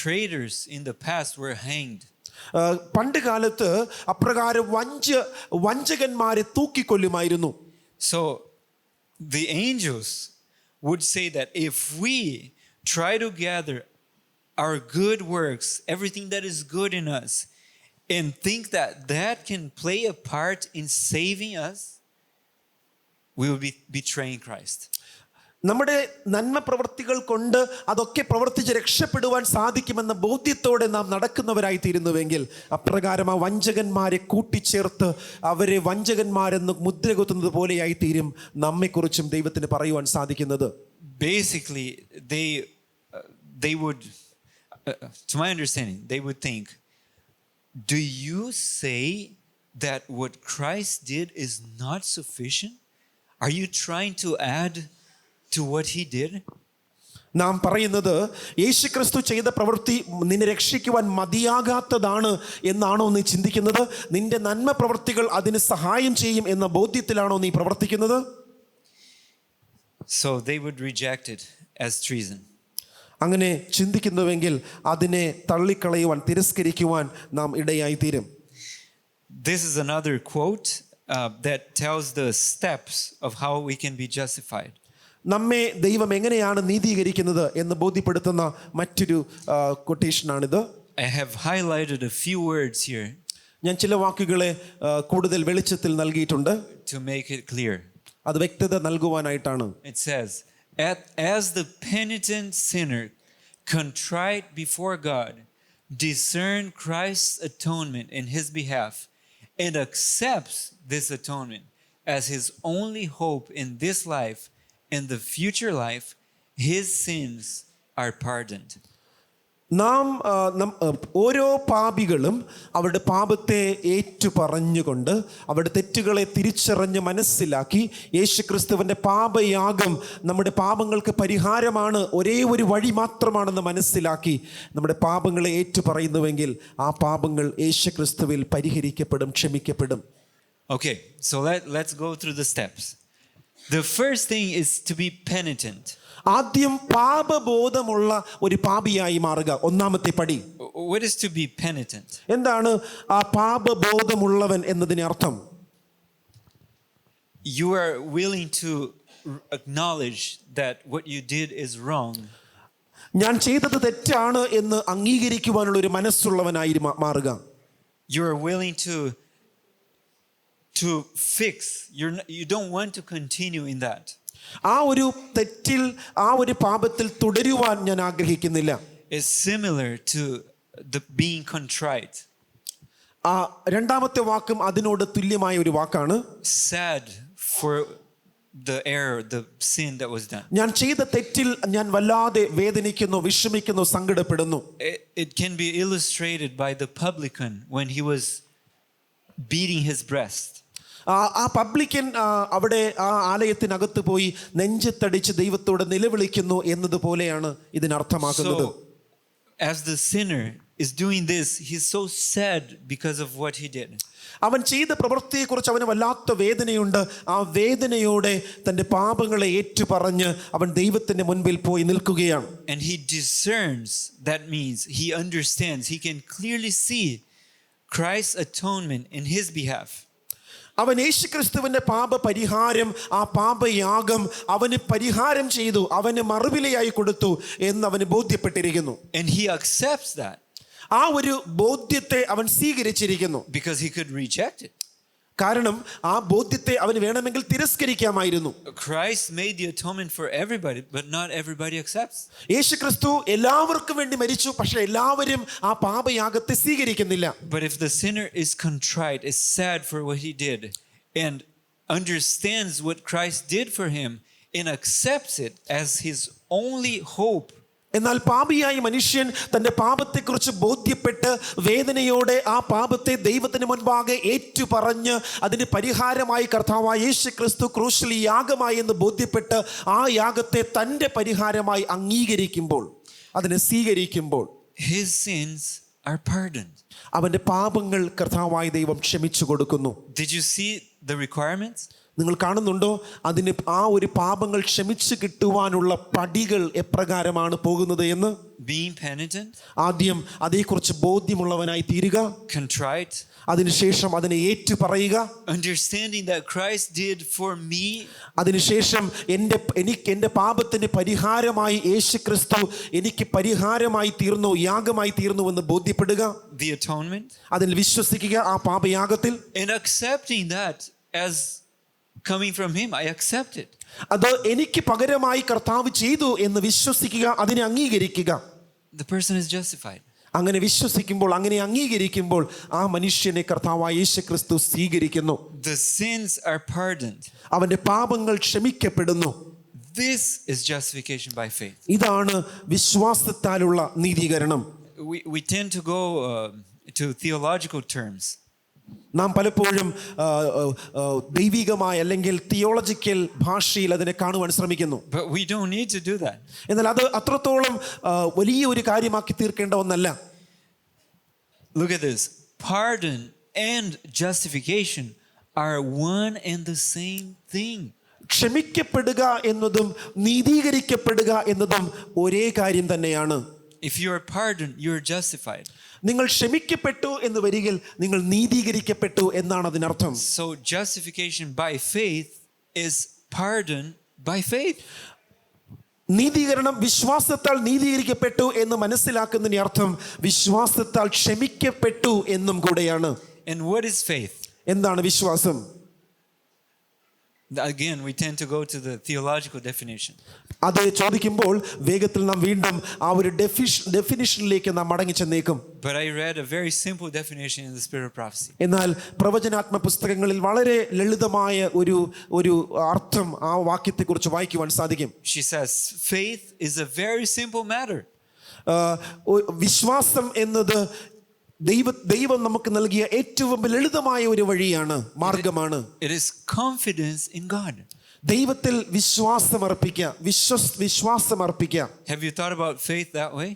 Traitors in the past were hanged. പണ്ട് കാലത്ത് അപ്രകാരം വഞ്ചകന്മാരെ തൂക്കിക്കൊല്ലുമായിരുന്നു. So the angels would say that if we try to gather our good works, everything that is good in us, and think that that can play a part in saving us, we will be betraying Christ. നമ്മുടെ നന്മ പ്രവൃത്തികൾ കൊണ്ട് അതൊക്കെ പ്രവർത്തിച്ച് രക്ഷപ്പെടുവാൻ സാധിക്കുമെന്ന ബോധ്യത്തോടെ നാം നടക്കുന്നവരായി തീരുന്നുവെങ്കിൽ അപ്രകാരം ആ വഞ്ചകന്മാരെ കൂട്ടിച്ചേർത്ത് അവരെ വഞ്ചകന്മാരെന്ന് മുദ്ര കുത്തുന്നത് പോലെയായി തീരും നമ്മെക്കുറിച്ചും ദൈവത്തിന് പറയുവാൻ സാധിക്കുന്നത്. Basically, they would, to my understanding, they would think, do you say that what Christ did is not sufficient? Are you trying to add to what he did? നാം പറയുന്നത് യേശുക്രിസ്തു ചെയ്ത പ്രവൃത്തി നിന്നെ രക്ഷിക്കുവാൻ മതിയാകാത്തതാണ് എന്നാണോ നീ ചിന്തിക്കുന്നത്? നിന്റെ നന്മ പ്രവൃത്തികൾ അതിന് സഹായം ചെയ്യും എന്ന ബോധ്യത്തിലാണോ നീ പ്രവർത്തിക്കുന്നത്? So they would reject it as treason. അങ്ങനെ ചിന്തിക്കുന്നുവെങ്കിൽ അതിനെ തള്ളിക്കളയുവാൻ തിരസ്കരിക്കുവാൻ നാം ഇടയായി തീരും. This is another quote that tells the steps of how we can be justified. നമ്മെ ദൈവം എങ്ങനെയാണ് നീതീകരിക്കുന്നത് എന്ന് ബോധ്യപ്പെടുത്തുന്ന മറ്റൊരു കൊട്ടേഷനാണിത്. I have highlighted a few words here ഞാൻ ചില വാക്കുകളെ കൂടുതൽ വെളിച്ചത്തിൽ നൽകിയിട്ടുണ്ട് to make it clear. അത് വ്യക്തത നൽകുവാനായിട്ടാണ്. It says, as the penitent sinner contrite before God, discern Christ's atonement in his behalf, and accepts this atonement as his only hope in this life and the future life, his sins are pardoned. നാം ഓരോ പാപികളും അവരുടെ പാപത്തെ ഏറ്റുപറഞ്ഞുകൊണ്ട് അവരുടെ തെറ്റുകളെ തിരിച്ചറിഞ്ഞ് മനസ്സിലാക്കി യേശുക്രിസ്തുവിൻ്റെ പാപയാഗം നമ്മുടെ പാപങ്ങൾക്ക് പരിഹാരമാണ്, ഒരേ ഒരു വഴി മാത്രമാണെന്ന് മനസ്സിലാക്കി നമ്മുടെ പാപങ്ങളെ ഏറ്റുപറയുന്നുവെങ്കിൽ ആ പാപങ്ങൾ യേശുക്രിസ്തുവിൽ പരിഹരിക്കപ്പെടും, ക്ഷമിക്കപ്പെടും. Okay, so let's go through the steps. The first thing is to be penitent. ആദ്യം പാപബോധമുള്ള ഒരു പാപിയായി മാറുക. ഒന്നാമത്തെ പടി. What is to be penitent? എന്താണ് ആ പാപബോധമുള്ളവൻ എന്നതിന് അർത്ഥം? You are willing to acknowledge that what you did is wrong. ഞാൻ ചെയ്തത് തെറ്റാണ് എന്ന് അംഗീകരിക്കുവാനുള്ള ഒരു മനസ്സുള്ളവനായി മാറുക. You are willing to fix. You don't want to continue in that. ആ ഒരു തെറ്റിൽ, ആ ഒരു പാപത്തിൽ തുടരുവാൻ ഞാൻ ആഗ്രഹിക്കുന്നില്ല. It's similar to the being contrite. ആ രണ്ടാമത്തെ വാക്കും അതിനോട് തുല്യമായ ഒരു വാക്കാണ്. Sad for the error, the sin that was done. ഞാൻ ചെയ്ത തെറ്റിൽ ഞാൻ വല്ലാതെ വേദനിക്കുന്നു, വിഷമിക്കുന്നു, സങ്കടപ്പെടുന്നു. It can be illustrated by the publican when he was beating his breast. ആ പബ്ലിക്കൻ അവിടെ ആ ആലയത്തിനകത്ത് പോയി നെഞ്ചത്തടിച്ച് ദൈവത്തോട് നിലവിളിക്കുന്നു എന്നതുപോലെയാണ് ഇതിനർത്ഥമാക്കുന്നത്. So, as the sinner is doing this, he's so sad because of what he did. അവൻ ചെയ്ത പ്രവൃത്തിയെക്കുറിച്ച് അവന് വല്ലാത്ത വേദനയുണ്ട്. ആ വേദനയോടെ തൻ്റെ പാപങ്ങളെ ഏറ്റുപറഞ്ഞ് അവൻ ദൈവത്തിൻ്റെ മുൻപിൽ പോയി നിൽക്കുകയാണ്. And he discerns, that means he understands, he can clearly see Christ's atonement in his behalf. അവൻ യേശുക്രിസ്തുവിന്റെ പാപ പരിഹാരം, ആ പാപയാഗം അവന് പരിഹാരം ചെയ്തു, അവന് മറുവിലയായി കൊടുത്തു എന്ന് അവന് ബോധ്യപ്പെട്ടിരിക്കുന്നു. And he accepts that. ആ ഒരു ബോധ്യത്തെ അവൻ സ്വീകരിച്ചിരിക്കുന്നു. Because he could reject it. കാരണം ആ ബോധ്യത്തെ അവന് വേണമെങ്കിൽ തിരസ്കരിക്കാമായിരുന്നു. Christ made the atonement for everybody, but not everybody accepts. യേശുക്രിസ്തു എല്ലാവർക്കും വേണ്ടി മരിച്ചു, പക്ഷെ എല്ലാവരും ആ പാപയാഗത്തെ സ്വീകരിക്കുന്നില്ല. But if the sinner is contrite, is sad for what he did, and understands what Christ did for him, and accepts it as his only hope, എന്നാൽ പാപിയായ മനുഷ്യൻ തന്റെ പാപത്തെക്കുറിച്ച് ബോധ്യപ്പെട്ട് വേദനയോടെ ആ പാപത്തെ ദൈവത്തിന് മുൻപാകെ ഏറ്റുപറഞ്ഞ് അതിന് പരിഹാരമായി കർത്താവായ യേശുക്രിസ്തു ക്രൂശിൽ യാഗമായി എന്ന് ബോധ്യപ്പെട്ട് ആ യാഗത്തെ തൻ്റെ പരിഹാരമായി അംഗീകരിക്കുമ്പോൾ, അതിനെ സ്വീകരിക്കുമ്പോൾ, his sins are pardoned. അവന്റെ പാപങ്ങൾ കർത്താവായ ദൈവം ക്ഷമിച്ചു കൊടുക്കുന്നു. Did you see the requirements? നിങ്ങൾ കാണുന്നുണ്ടോ അതിന് ആ ഒരു പാപങ്ങൾ ക്ഷമിച്ച് കിട്ടുവാനുള്ള പടികൾ എപ്രകാരമാണ് പോകുന്നത് എന്ന്? Being penitent, ആദ്യം അതേക്കുറിച്ച് ബോധ്യമുള്ളവനായി തീരുക, contrite, അതിനുശേഷം അതിനെ ഏറ്റു പറയുക, understanding that Christ did for me, അതിനുശേഷം എൻ്റെ പാപത്തിന് പരിഹാരമായി യേശുക്രിസ്തു എനിക്ക് പരിഹാരമായി തീർന്നു, യാഗമായി തീർന്നു എന്ന് ബോധ്യപ്പെടുക, the atonement, അതിൽ വിശ്വസിക്കുക ആ പാപയാഗത്തിൽ, and accepting that as coming from him. I accept it. അത് എനിക്ക് പകരമായി കർത്താവ് ചെയ്തു എന്ന് വിശ്വസിക്കുക, അതിനെ അംഗീകരിക്കുക. The person is justified. അങ്ങനെ വിശ്വസിക്കുമ്പോൾ, അങ്ങനെ അംഗീകരിക്കുമ്പോൾ ആ മനുഷ്യനെ കർത്താവായ യേശുക്രിസ്തു സ്വീകരിക്കുന്നു. The sins are pardoned. അവന്റെ പാപങ്ങൾ ക്ഷമിക്കപ്പെടുന്നു. This is justification by faith. ഇതാണ് വിശ്വാസത്താലുള്ള നീതീകരണം. We tend to go to theological terms. നാം പലപ്പോഴും ദൈവികമായ അല്ലെങ്കിൽ തിയോളജിക്കൽ ഭാഷയിൽ അതിനെ കാണുവാൻ ശ്രമിക്കുന്നു. But we don't need to do that. എന്നാൽ അത് അത്രത്തോളം വലിയ ഒരു കാര്യമാക്കി തീർക്കേണ്ട ഒന്നല്ല. Look at this. Pardon and justification are one and the same thing. ക്ഷമിക്കപ്പെടുക എന്നതും നീതീകരിക്കപ്പെടുക എന്നതും ഒരേ കാര്യം തന്നെയാണ്. If you are pardoned, you are justified. നിങ്ങൾ ക്ഷമിക്കപ്പെട്ടു എന്ന് വരികിൽ നിങ്ങൾ നീതീകരിക്കപ്പെട്ടു എന്നാണ് അതിനർത്ഥം. So justification by faith is pardon by faith. നീതീകരണം വിശ്വാസത്താൽ നീതീകരിക്കപ്പെട്ടു എന്ന് മനസ്സിലാക്കുന്നതിന്റെ അർത്ഥം വിശ്വാസത്താൽ ക്ഷമിക്കപ്പെട്ടു എന്നും കൂടെയാണ്. And what is faith? എന്താണ് വിശ്വാസം? Again, we tend to go to the theological definition. അത് ചോദിക്കുമ്പോൾ വേഗത്തിൽ നാം വീണ്ടും ആ ഒരു ഡെഫിനിഷനിലേക്ക് നാം മടങ്ങി ചെന്നേക്കും. But I read a very simple definition in the Spirit of Prophecy. എന്നാൽ പ്രവചനാത്മ പുസ്തകങ്ങളിൽ വളരെ ലളിതമായ ഒരു അർത്ഥം ആ വാക്യത്തെക്കുറിച്ച് വായിക്കുവാൻ സാധിക്കും. She says, faith is a very simple matter. വിശ്വാസം എന്നത് ദൈവം നമുക്ക് നൽകിയ ഏറ്റവും ലളിതമായ ഒരു വഴിയാണ്, മാർഗമാണ്. It is confidence in God. ദൈവത്തിൽ വിശ്വാസമർപ്പിക്കുക. Have you thought about faith that way?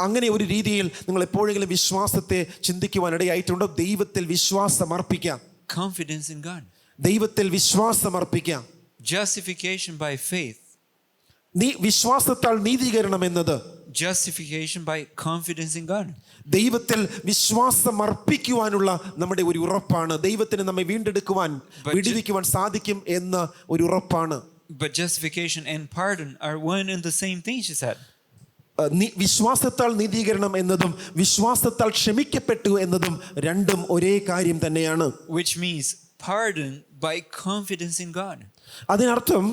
അങ്ങനെ ഒരു രീതിയിൽ നിങ്ങൾ എപ്പോഴെങ്കിലും വിശ്വാസത്തെ ചിന്തിക്കുവാൻ ഇടയായിട്ടുണ്ടോ? ദൈവത്തിൽ വിശ്വാസമർപ്പിക്കുക. Confidence in God. ദൈവത്തിൽ വിശ്വാസമർപ്പിക്കുക. Justification by faith. വിശ്വാസത്താൽ നീതീകരണം എന്നത് justification by confidence in God. ദൈവത്തിൽ വിശ്വാസമർപ്പിക്കുവാനുള്ള നമ്മുടെ ഒരു ഉറപ്പാണ്. ദൈവത്തിന് നമ്മെ വീണ്ടെടുക്കുവാൻ വിടുവിക്കുവാൻ സാധിക്കും എന്ന ഒരു ഉറപ്പാണ്. But justification and pardon are one and the same thing, she said. വിശ്വാസത്താൽ നീതീകരണം എന്നതും വിശ്വാസത്താൽ ക്ഷമിക്കപ്പെട്ടു എന്നതും രണ്ടും ഒരേ കാര്യം തന്നെയാണ്. Which means pardon by confidence in God. അതിനർത്ഥം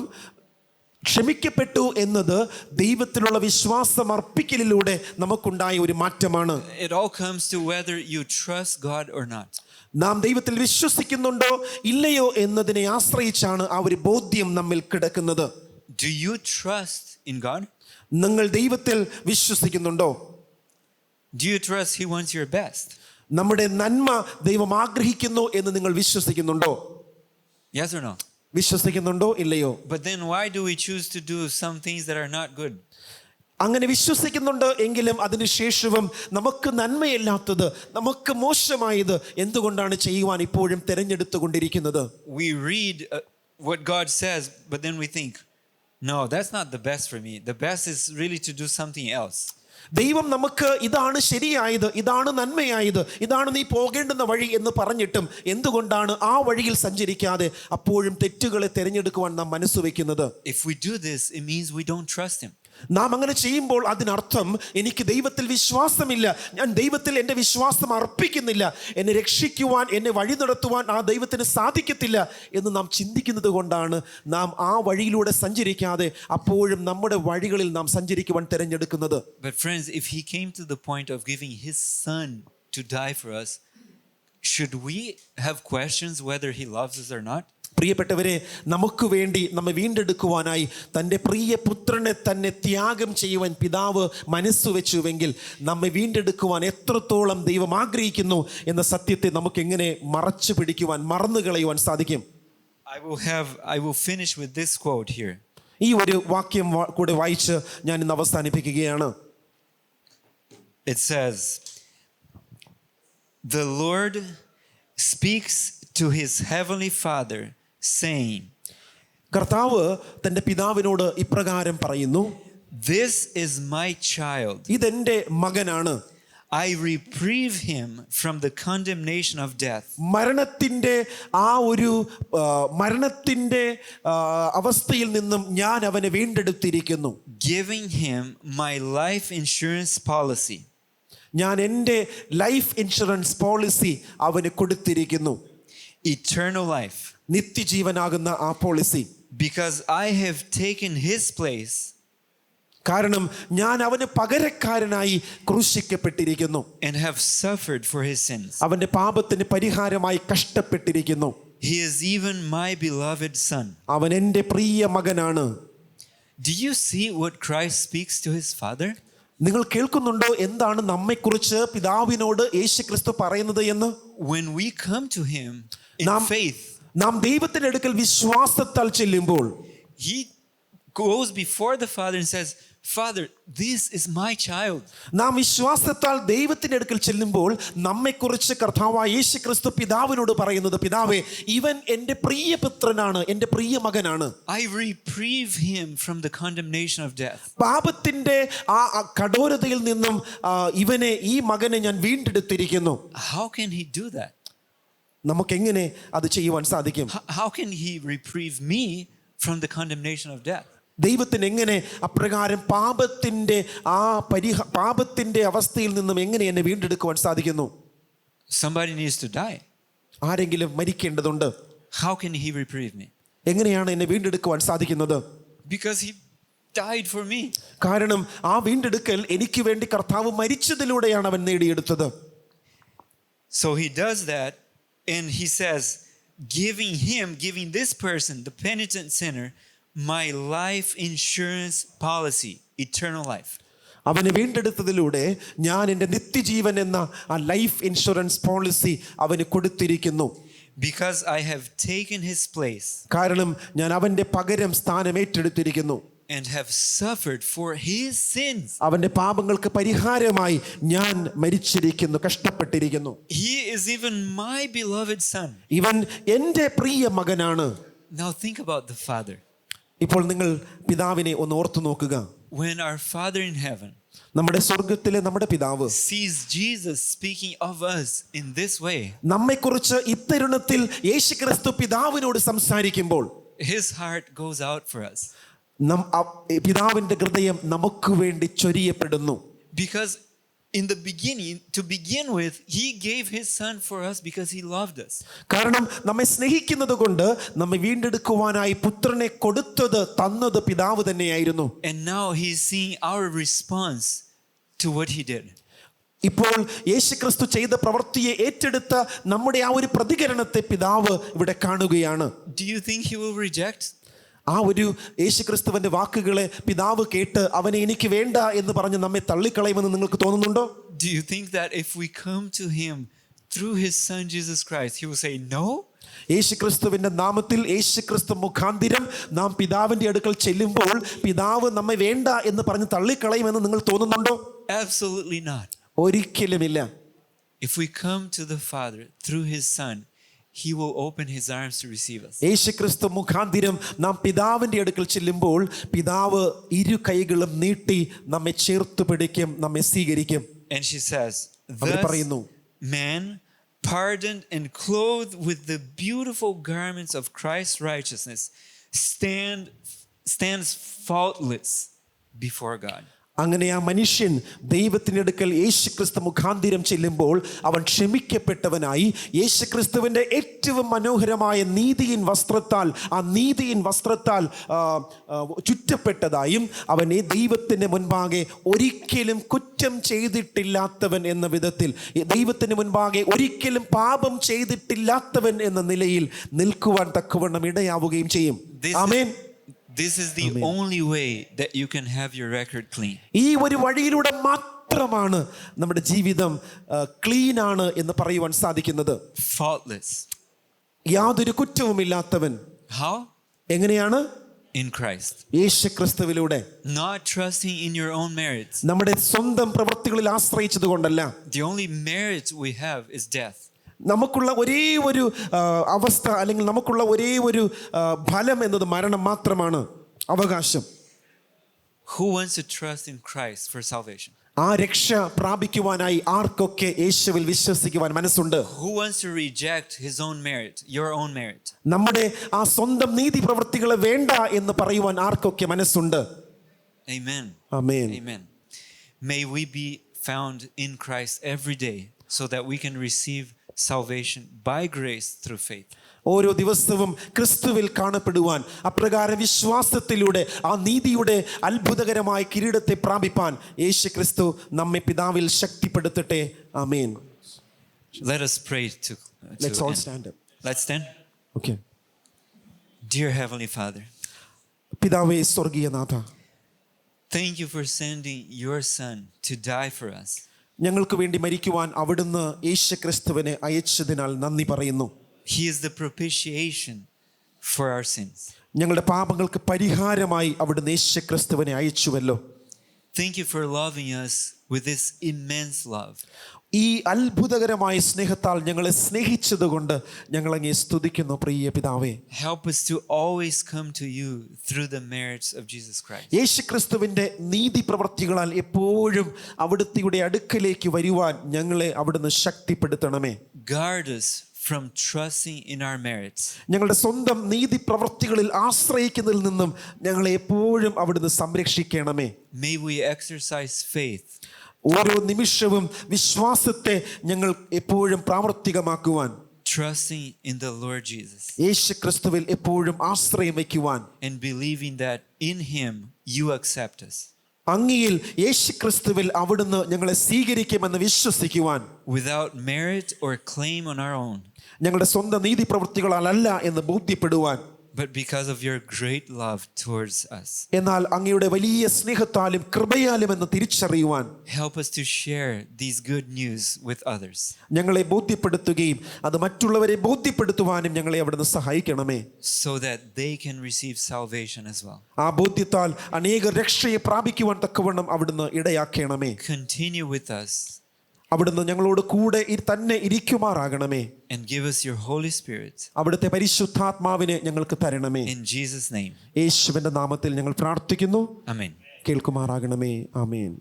ക്ഷമിക്കപ്പെട്ടു എന്നത് ദൈവത്തിലുള്ള വിശ്വാസം അർപ്പിക്കലിലൂടെ നമുക്കുണ്ടായ ഒരു മാറ്റമാണ്. It all comes to whether you trust God or not. നാം ദൈവത്തിൽ വിശ്വസിക്കുന്നുണ്ടോ ഇല്ലയോ എന്നതിനെ ആശ്രയിച്ചാണ് ആ ഒരു ബോധ്യം നമ്മിൽ കിടക്കുന്നത്. Do you trust in God? നിങ്ങൾ ദൈവത്തിൽ വിശ്വസിക്കുന്നുണ്ടോ? Do you trust He wants your best? നമ്മുടെ നന്മ ദൈവം ആഗ്രഹിക്കുന്നു എന്ന് നിങ്ങൾ വിശ്വസിക്കുന്നുണ്ടോ? Yes or no? വിശ്വസിക്കുന്നുണ്ടോ ഇല്ലയോ? But then why do we choose to do some things that are not good? അങ്ങനെ വിശ്വസിക്കുന്നുണ്ട് എങ്കിലും അതിനുശേഷവും നമുക്ക് നന്മയില്ലാത്തത്, നമുക്ക് മോശമായത് എന്തുകൊണ്ടാണ് ചെയ്യുവാൻ ഇപ്പോഴും തിരഞ്ഞെടുത്തുകൊണ്ടിരിക്കുന്നത്? We read what God says, but then we think, no, that's not the best for me. The best is really to do something else. ദൈവം നമുക്ക് ഇതാണ് ശരിയായത്, ഇതാണ് നന്മയായത്, ഇതാണ് നീ പോകേണ്ടുന്ന വഴി എന്ന് പറഞ്ഞിട്ടും എന്തുകൊണ്ടാണ് ആ വഴിയിൽ സഞ്ചരിക്കാതെ അപ്പോഴും തെറ്റുകളെ തിരഞ്ഞെടുക്കുവാൻ നാം മനസ്സുവെക്കുന്നത്? If we do this, it means we don't trust Him. നാം അങ്ങനെ ചെയ്യുമ്പോൾ അതിനർത്ഥം എനിക്ക് ദൈവത്തിൽ വിശ്വാസമില്ല, ഞാൻ ദൈവത്തിൽ എൻ്റെ വിശ്വാസം അർപ്പിക്കുന്നില്ല, എന്നെ രക്ഷിക്കുവാൻ, എന്നെ വഴി നടത്തുവാൻ ആ ദൈവത്തിന് സാധിക്കത്തില്ല എന്ന് നാം ചിന്തിക്കുന്നത് കൊണ്ടാണ് നാം ആ വഴിയിലൂടെ സഞ്ചരിക്കാതെ അപ്പോഴും നമ്മുടെ വഴികളിൽ നാം സഞ്ചരിക്കുവാൻ തിരഞ്ഞെടുക്കുന്നത്. But friends, if He came to the point of giving His Son to die for us, should we have questions whether He loves us or not? പ്രിയപ്പെട്ടവരെ, നമുക്ക് വേണ്ടി നമ്മെ വീണ്ടെടുക്കുവാനായി തൻ്റെ പ്രിയ പുത്രനെ തന്നെ ത്യാഗം ചെയ്യുവാൻ പിതാവ് മനസ്സുവെച്ചുവെങ്കിൽ നമ്മെ വീണ്ടെടുക്കുവാൻ എത്രത്തോളം ദൈവം ആഗ്രഹിക്കുന്നു എന്ന സത്യത്തെ നമുക്ക് എങ്ങനെ മറച്ചു പിടിക്കുവാൻ, മറന്നു കളയുവാൻ സാധിക്കും? I will finish with this quote here. ഈ ഒരു വാക്യം കൂടെ വായിച്ച് ഞാൻ ഇന്ന് അവസാനിപ്പിക്കുകയാണ്. It says, "The Lord speaks to His heavenly Father, saying, കർത്താവ് തൻ്റെ പിതാവിനോട് ഇപ്രകാരം പറയുന്നു, "This is my child. ഇതെൻ്റെ മകനാണ്. I reprieve him from the condemnation of death." മരണത്തിൻ്റെ അവസ്ഥയിൽ നിന്നും ഞാൻ അവനെ വീണ്ടെടുത്തിരിക്കുന്നു. Giving him my life insurance policy. ഞാൻ എൻ്റെ ലൈഫ് ഇൻഷുറൻസ് പോളിസി അവന് കൊടുത്തിരിക്കുന്നു. Eternal life. നിത്യജീവനാകുന്ന ആ policy. Because I have taken his place. കാരണം ഞാൻ അവന് പകരക്കാരനായി ക്രൂശിക്കപ്പെട്ടിരിക്കുന്നു. And have suffered for his sins. അവന്റെ പാപത്തിന് പരിഹാരമായി കഷ്ടപ്പെട്ടിരിക്കുന്നു. He is even my beloved son. അവൻ എൻ്റെ പ്രിയ മകനാണ്. Do you see what Christ speaks to his father? നിങ്ങൾ കേൾക്കുന്നുണ്ടോ എന്താണ് നമ്മെക്കുറിച്ച് പിതാവിനോട് യേശുക്രിസ്തു പറയുന്നത് എന്ന്? When we come to him in faith, നാം ദൈവത്തിന്റെ അടുക്കൽ വിശ്വാസത്താൽ ചെല്ലുമ്പോൾ, he goes before the Father and says, "Father, this is my child." നാം വിശ്വാസത്താൽ ദൈവത്തിന്റെ അടുക്കൽ ചെല്ലുമ്പോൾ നമ്മെക്കുറിച്ച് കർത്താവായ യേശുക്രിസ്തു പിതാവിനോട് പറയുന്നത്, പിതാവേ, ഇവൻ എൻ്റെ പ്രിയപുത്രനാണ്, എൻ്റെ പ്രിയ മകനാണ്. I reprieve him from the condemnation of death. പാപത്തിന്റെ ആ കഠോരതയിൽ നിന്നും ഈ മകനെ ഞാൻ വീണ്ടെടുത്തിരിക്കുന്നു. How can he do that? നമുക്കെങ്ങനെ അത് ചെയ്യുവാൻ സാധിക്കും? How can he reprieve me from the condemnation of death? ദൈവത്തിന് എങ്ങനെ അപ്രകാരം പാപത്തിന്റെ അവസ്ഥയിൽ നിന്നും എങ്ങനെ എന്നെ വീണ്ടെടുക്കുവാൻ സാധിക്കുന്നു? Somebody needs to die. ആരെങ്കിലും മരിക്കേണ്ടതുണ്ട്. How can he reprieve me? എങ്ങനെയാണ് എന്നെ വീണ്ടെടുക്കുവാൻ സാധിക്കുന്നത്? Because he died for me. കാരണം ആ വീണ്ടെടുക്കൽ എനിക്ക് വേണ്ടി കർത്താവ് മരിച്ചതിലൂടെയാണ് അവൻ നേടിയെടുത്തത്. So he does that, and he says, giving this person, the penitent sinner, my life insurance policy, eternal life. അവനെ വീണ്ടെടുത്തതിലൂടെ ഞാൻ എൻ്റെ നിത്യജീവൻ എന്ന ആ ലൈഫ് ഇൻഷുറൻസ് പോളിസി അവന് കൊടുത്തിരിക്കുന്നു. Because I have taken his place. കാരണം ഞാൻ അവന്റെ പകരം സ്ഥാനം ഏറ്റെടുത്തിരിക്കുന്നു. And have suffered for his sins. അവന്റെ പാപങ്ങൾക്ക് പരിഹാരമായി ഞാൻ മരിച്ചിരിക്കുന്നു, കഷ്ടപ്പെട്ടിരിക്കുന്നു. He is even my beloved son. ഇവൻ എൻ്റെ പ്രിയ മകനാണ്. Now think about the Father. ഇപ്പോൾ നിങ്ങൾ പിതാവിനെ ഒന്ന് ഓർത്തു നോക്കുക. When our Father in heaven നമ്മുടെ സ്വർഗത്തിലെ നമ്മുടെ പിതാവ് sees Jesus speaking of us in this way, നമ്മെക്കുറിച്ച് ഇത്തരുണത്തിൽ യേശുക്രിസ്തു പിതാവിനോട് സംസാരിക്കുമ്പോൾ, his heart goes out for us. പിതാവിന്റെ ഹൃദയം നമുക്ക് വേണ്ടി ചൊരിയപ്പെടുന്നു. Because in the beginning, to begin with, he gave his son for us because he loved us. കാരണം നമ്മെ സ്നേഹിക്കുന്നത് കൊണ്ട് നമ്മെ വീണ്ടെടുക്കുവാനായി പുത്രനെ തന്നത് പിതാവ് തന്നെയായിരുന്നു. And now he is seeing our response to what he did. ഇപ്പോൾ യേശുക്രിസ്തു ചെയ്ത പ്രവൃത്തിയെ ഏറ്റെടുത്ത നമ്മുടെ ആ ഒരു പ്രതികരണത്തെ പിതാവ് ഇവിടെ കാണുകയാണ്. Do you think he will reject? ആ ഒരു യേശുക്രിസ്തുവിന്റെ വാക്കുകളെ പിതാവ് കേട്ട് അവനെ എനിക്ക് വേണ്ട എന്ന് പറഞ്ഞ് നമ്മെ തള്ളിക്കളയുമെന്ന് നിങ്ങൾക്ക് തോന്നുന്നുണ്ടോ? Do you think that if we come to him through his son Jesus Christ, he will say no? യേശുക്രിസ്തുവിന്റെ നാമത്തിൽ യേശുക്രിസ്തു മുഖാന്തിരം നാം പിതാവിന്റെ അടുക്കൽ ചെല്ലുമ്പോൾ പിതാവ് നമ്മെ വേണ്ട എന്ന് പറഞ്ഞ് തള്ളിക്കളയുമെന്ന് നിങ്ങൾ തോന്നുന്നുണ്ടോ? Absolutely not. ഒരിക്കലുമില്ല. If we come to the Father through his son, he will open his arms to receive us. യേശുക്രിസ്തു മുഖാന്തിരം നാം പിതാവിന്റെ അടുക്കൽ ചെല്ലുമ്പോൾ പിതാവ് ഇരു കൈകളും നീട്ടി നമ്മെ ചേർത്ത് പിടിക്കും, നമ്മെ സ്വീകരിക്കും. And she says, "Thus man, pardoned and clothed with the beautiful garments of Christ's righteousness, stands faultless before God." അങ്ങനെ ആ മനുഷ്യൻ ദൈവത്തിൻ്റെ അടുക്കൽ യേശുക്രിസ്തു മുഖാന്തിരം ചെല്ലുമ്പോൾ അവൻ ക്ഷമിക്കപ്പെട്ടവനായി യേശുക്രിസ്തുവിൻ്റെ ഏറ്റവും മനോഹരമായ നീതിയിൻ വസ്ത്രത്താൽ ചുറ്റപ്പെട്ടതായും അവൻ ദൈവത്തിൻ്റെ മുൻപാകെ ഒരിക്കലും കുറ്റം ചെയ്തിട്ടില്ലാത്തവൻ എന്ന വിധത്തിൽ, ദൈവത്തിന് മുൻപാകെ ഒരിക്കലും പാപം ചെയ്തിട്ടില്ലാത്തവൻ എന്ന നിലയിൽ നിൽക്കുവാൻ തക്കവണ്ണം ഇടയാവുകയും ചെയ്യും. ആമേൻ. This is the only way that you can have your record clean. ഈ ഒരു വഴിയിലൂടെ മാത്രമാണ് നമ്മുടെ ജീവിതം ക്ലീൻ ആണ് എന്ന് പറയുവാൻ സാധിക്കുന്നത്. Faultless. യാതൊരു കുറ്റവുമില്ലാത്തവൻ. How? എങ്ങനെയാണ്? In Christ. യേശുക്രിസ്തുവിലൂടെ. Not trusting in your own merits. നമ്മുടെ സ്വന്തം പ്രവൃത്തികളിൽ ആശ്രയിച്ചത് കൊണ്ടല്ല. The only merit we have is death. നമുക്കുള്ള ഒരേ ഒരു അവസ്ഥ അല്ലെങ്കിൽ നമുക്കുള്ള ഒരേ ഒരു ഫലം എന്നത് മരണം മാത്രമാണ്, അവകാശം. Who wants to trust in Christ for salvation? ആ രക്ഷ പ്രാപിക്കുവാനായി ആർക്കൊക്കെ യേശുവിൽ വിശ്വസിക്കുവാൻ മനസ്സുണ്ട്? Who wants to reject his own merit, your own merit? നമ്മുടെ ആ സ്വന്തം നീതി പ്രവൃത്തികളെ വേണ്ട എന്ന് പറയുവാൻ ആർക്കൊക്കെ മനസ്സുണ്ട്? Amen. Amen. Amen. May we be found in Christ every day so that we can receive salvation by grace through faith. ഓരോ ദിവസവും ക്രിസ്തുവിൽ കാണപ്പെടുവാൻ, അപ്രകാരം വിശ്വാസത്തിലൂടെ ആ നീതിയുടെ അത്ഭുതകരമായ കിരീടത്തെ പ്രാപിപ്പാൻ യേശു ക്രിസ്തു നമ്മെ പിതാവിൽ ശക്തിപ്പെടുത്തട്ടെ. ആമേൻ. Let us pray to Let's all end. stand up. Let's stand. Okay. Dear Heavenly Father, പിതാവേ സ്വർഗീയനാഥ, thank you for sending your Son to die for us. ഞങ്ങൾക്ക് വേണ്ടി മരിക്കുവാൻ അവിടുന്ന് യേശു ക്രിസ്തുവിനെ അയച്ചതിനാൽ നന്ദി പറയുന്നു. He is the propitiation for our sins. ഞങ്ങളുടെ പാപങ്ങൾക്ക് പരിഹാരമായി അവിടുന്ന് യേശു ക്രിസ്തുവിനെ അയച്ചുവല്ലോ. Thank you for loving us with this immense love. ഈ അത്ഭുതകരമായ സ്നേഹത്താൽ ഞങ്ങളെ സ്നേഹിച്ചതുകൊണ്ട് ഞങ്ങൾ അങ്ങേ സ്തുതിക്കുന്നു പ്രിയ പിതാവേ. Help us to always come to you through the merits of Jesus Christ. യേശു ക്രിസ്തുവിന്റെ നീതി പ്രവൃത്തികളാൽ എപ്പോഴും അവിടുത്തെ അടുക്കലേക്ക് വരുവാൻ ഞങ്ങളെ അവിടുന്ന് ശക്തിപ്പെടുത്തണമേ. Guard us from trusting in our merits. ഞങ്ങളുടെ സ്വന്തം നീതി പ്രവൃത്തികളിൽ ആശ്രയിക്കുന്നതിൽ നിന്നും ഞങ്ങളെ എപ്പോഴും അവിടുന്ന് സംരക്ഷിക്കണമേ. May we exercise faith. ഓരോ നിമിഷവും വിശ്വാസത്തെ ഞങ്ങൾ എപ്പോഴും പ്രാവർത്തികമാക്കുവാൻ, Trusting in the Lord Jesus. യേശു ക്രിസ്തുവിൽ എപ്പോഴും ആശ്രയം വയ്ക്കുവാൻ, And believing that in Him you accept us. അങ്ങയിൽ യേശു ക്രിസ്തുവിൽ അവിടുന്ന് ഞങ്ങളെ സ്വീകരിക്കുമെന്ന് വിശ്വസിക്കുവാൻ, Without merit or claim on our own, ഞങ്ങളുടെ സ്വന്തം നീതി പ്രവൃത്തികളാലല്ല എന്ന് ബോധ്യപ്പെടുവാൻ, but because of your great love towards us. എന്നാൽ അങ്ങയുടെ വലിയ സ്നേഹത്താലും കൃപയാലും എന്ന് തിരിച്ചറിയുവാൻ Help us to share these good news with others, ഞങ്ങളെ ബോധ്യപ്പെടുത്തുകയും അത് മറ്റുള്ളവരെ ബോധ്യപ്പെടുത്തുവാനും ഞങ്ങളെ അവിടുന്ന് സഹായിക്കണമേ. so that they can receive salvation as well. ആ ബോധ്യത്താൽ അനേക രക്ഷയെ പ്രാപിക്കുവാൻ തക്കവണ്ണം അവിടുന്ന് ഇടയാക്കണമേ. Continue with us അവിടുന്ന് ഞങ്ങളോട് കൂടെ തന്നെ ഇരിക്കുമാറാകണമേ. and give us your Holy Spirit. അവിടുത്തെ പരിശുദ്ധാത്മാവിനെ ഞങ്ങൾക്ക് തരണമേ. In Jesus' name. യേശുവിന്റെ നാമത്തിൽ ഞങ്ങൾ പ്രാർത്ഥിക്കുന്നു. Amen. കേൾക്കുമാറാകണമേ. ആമേൻ.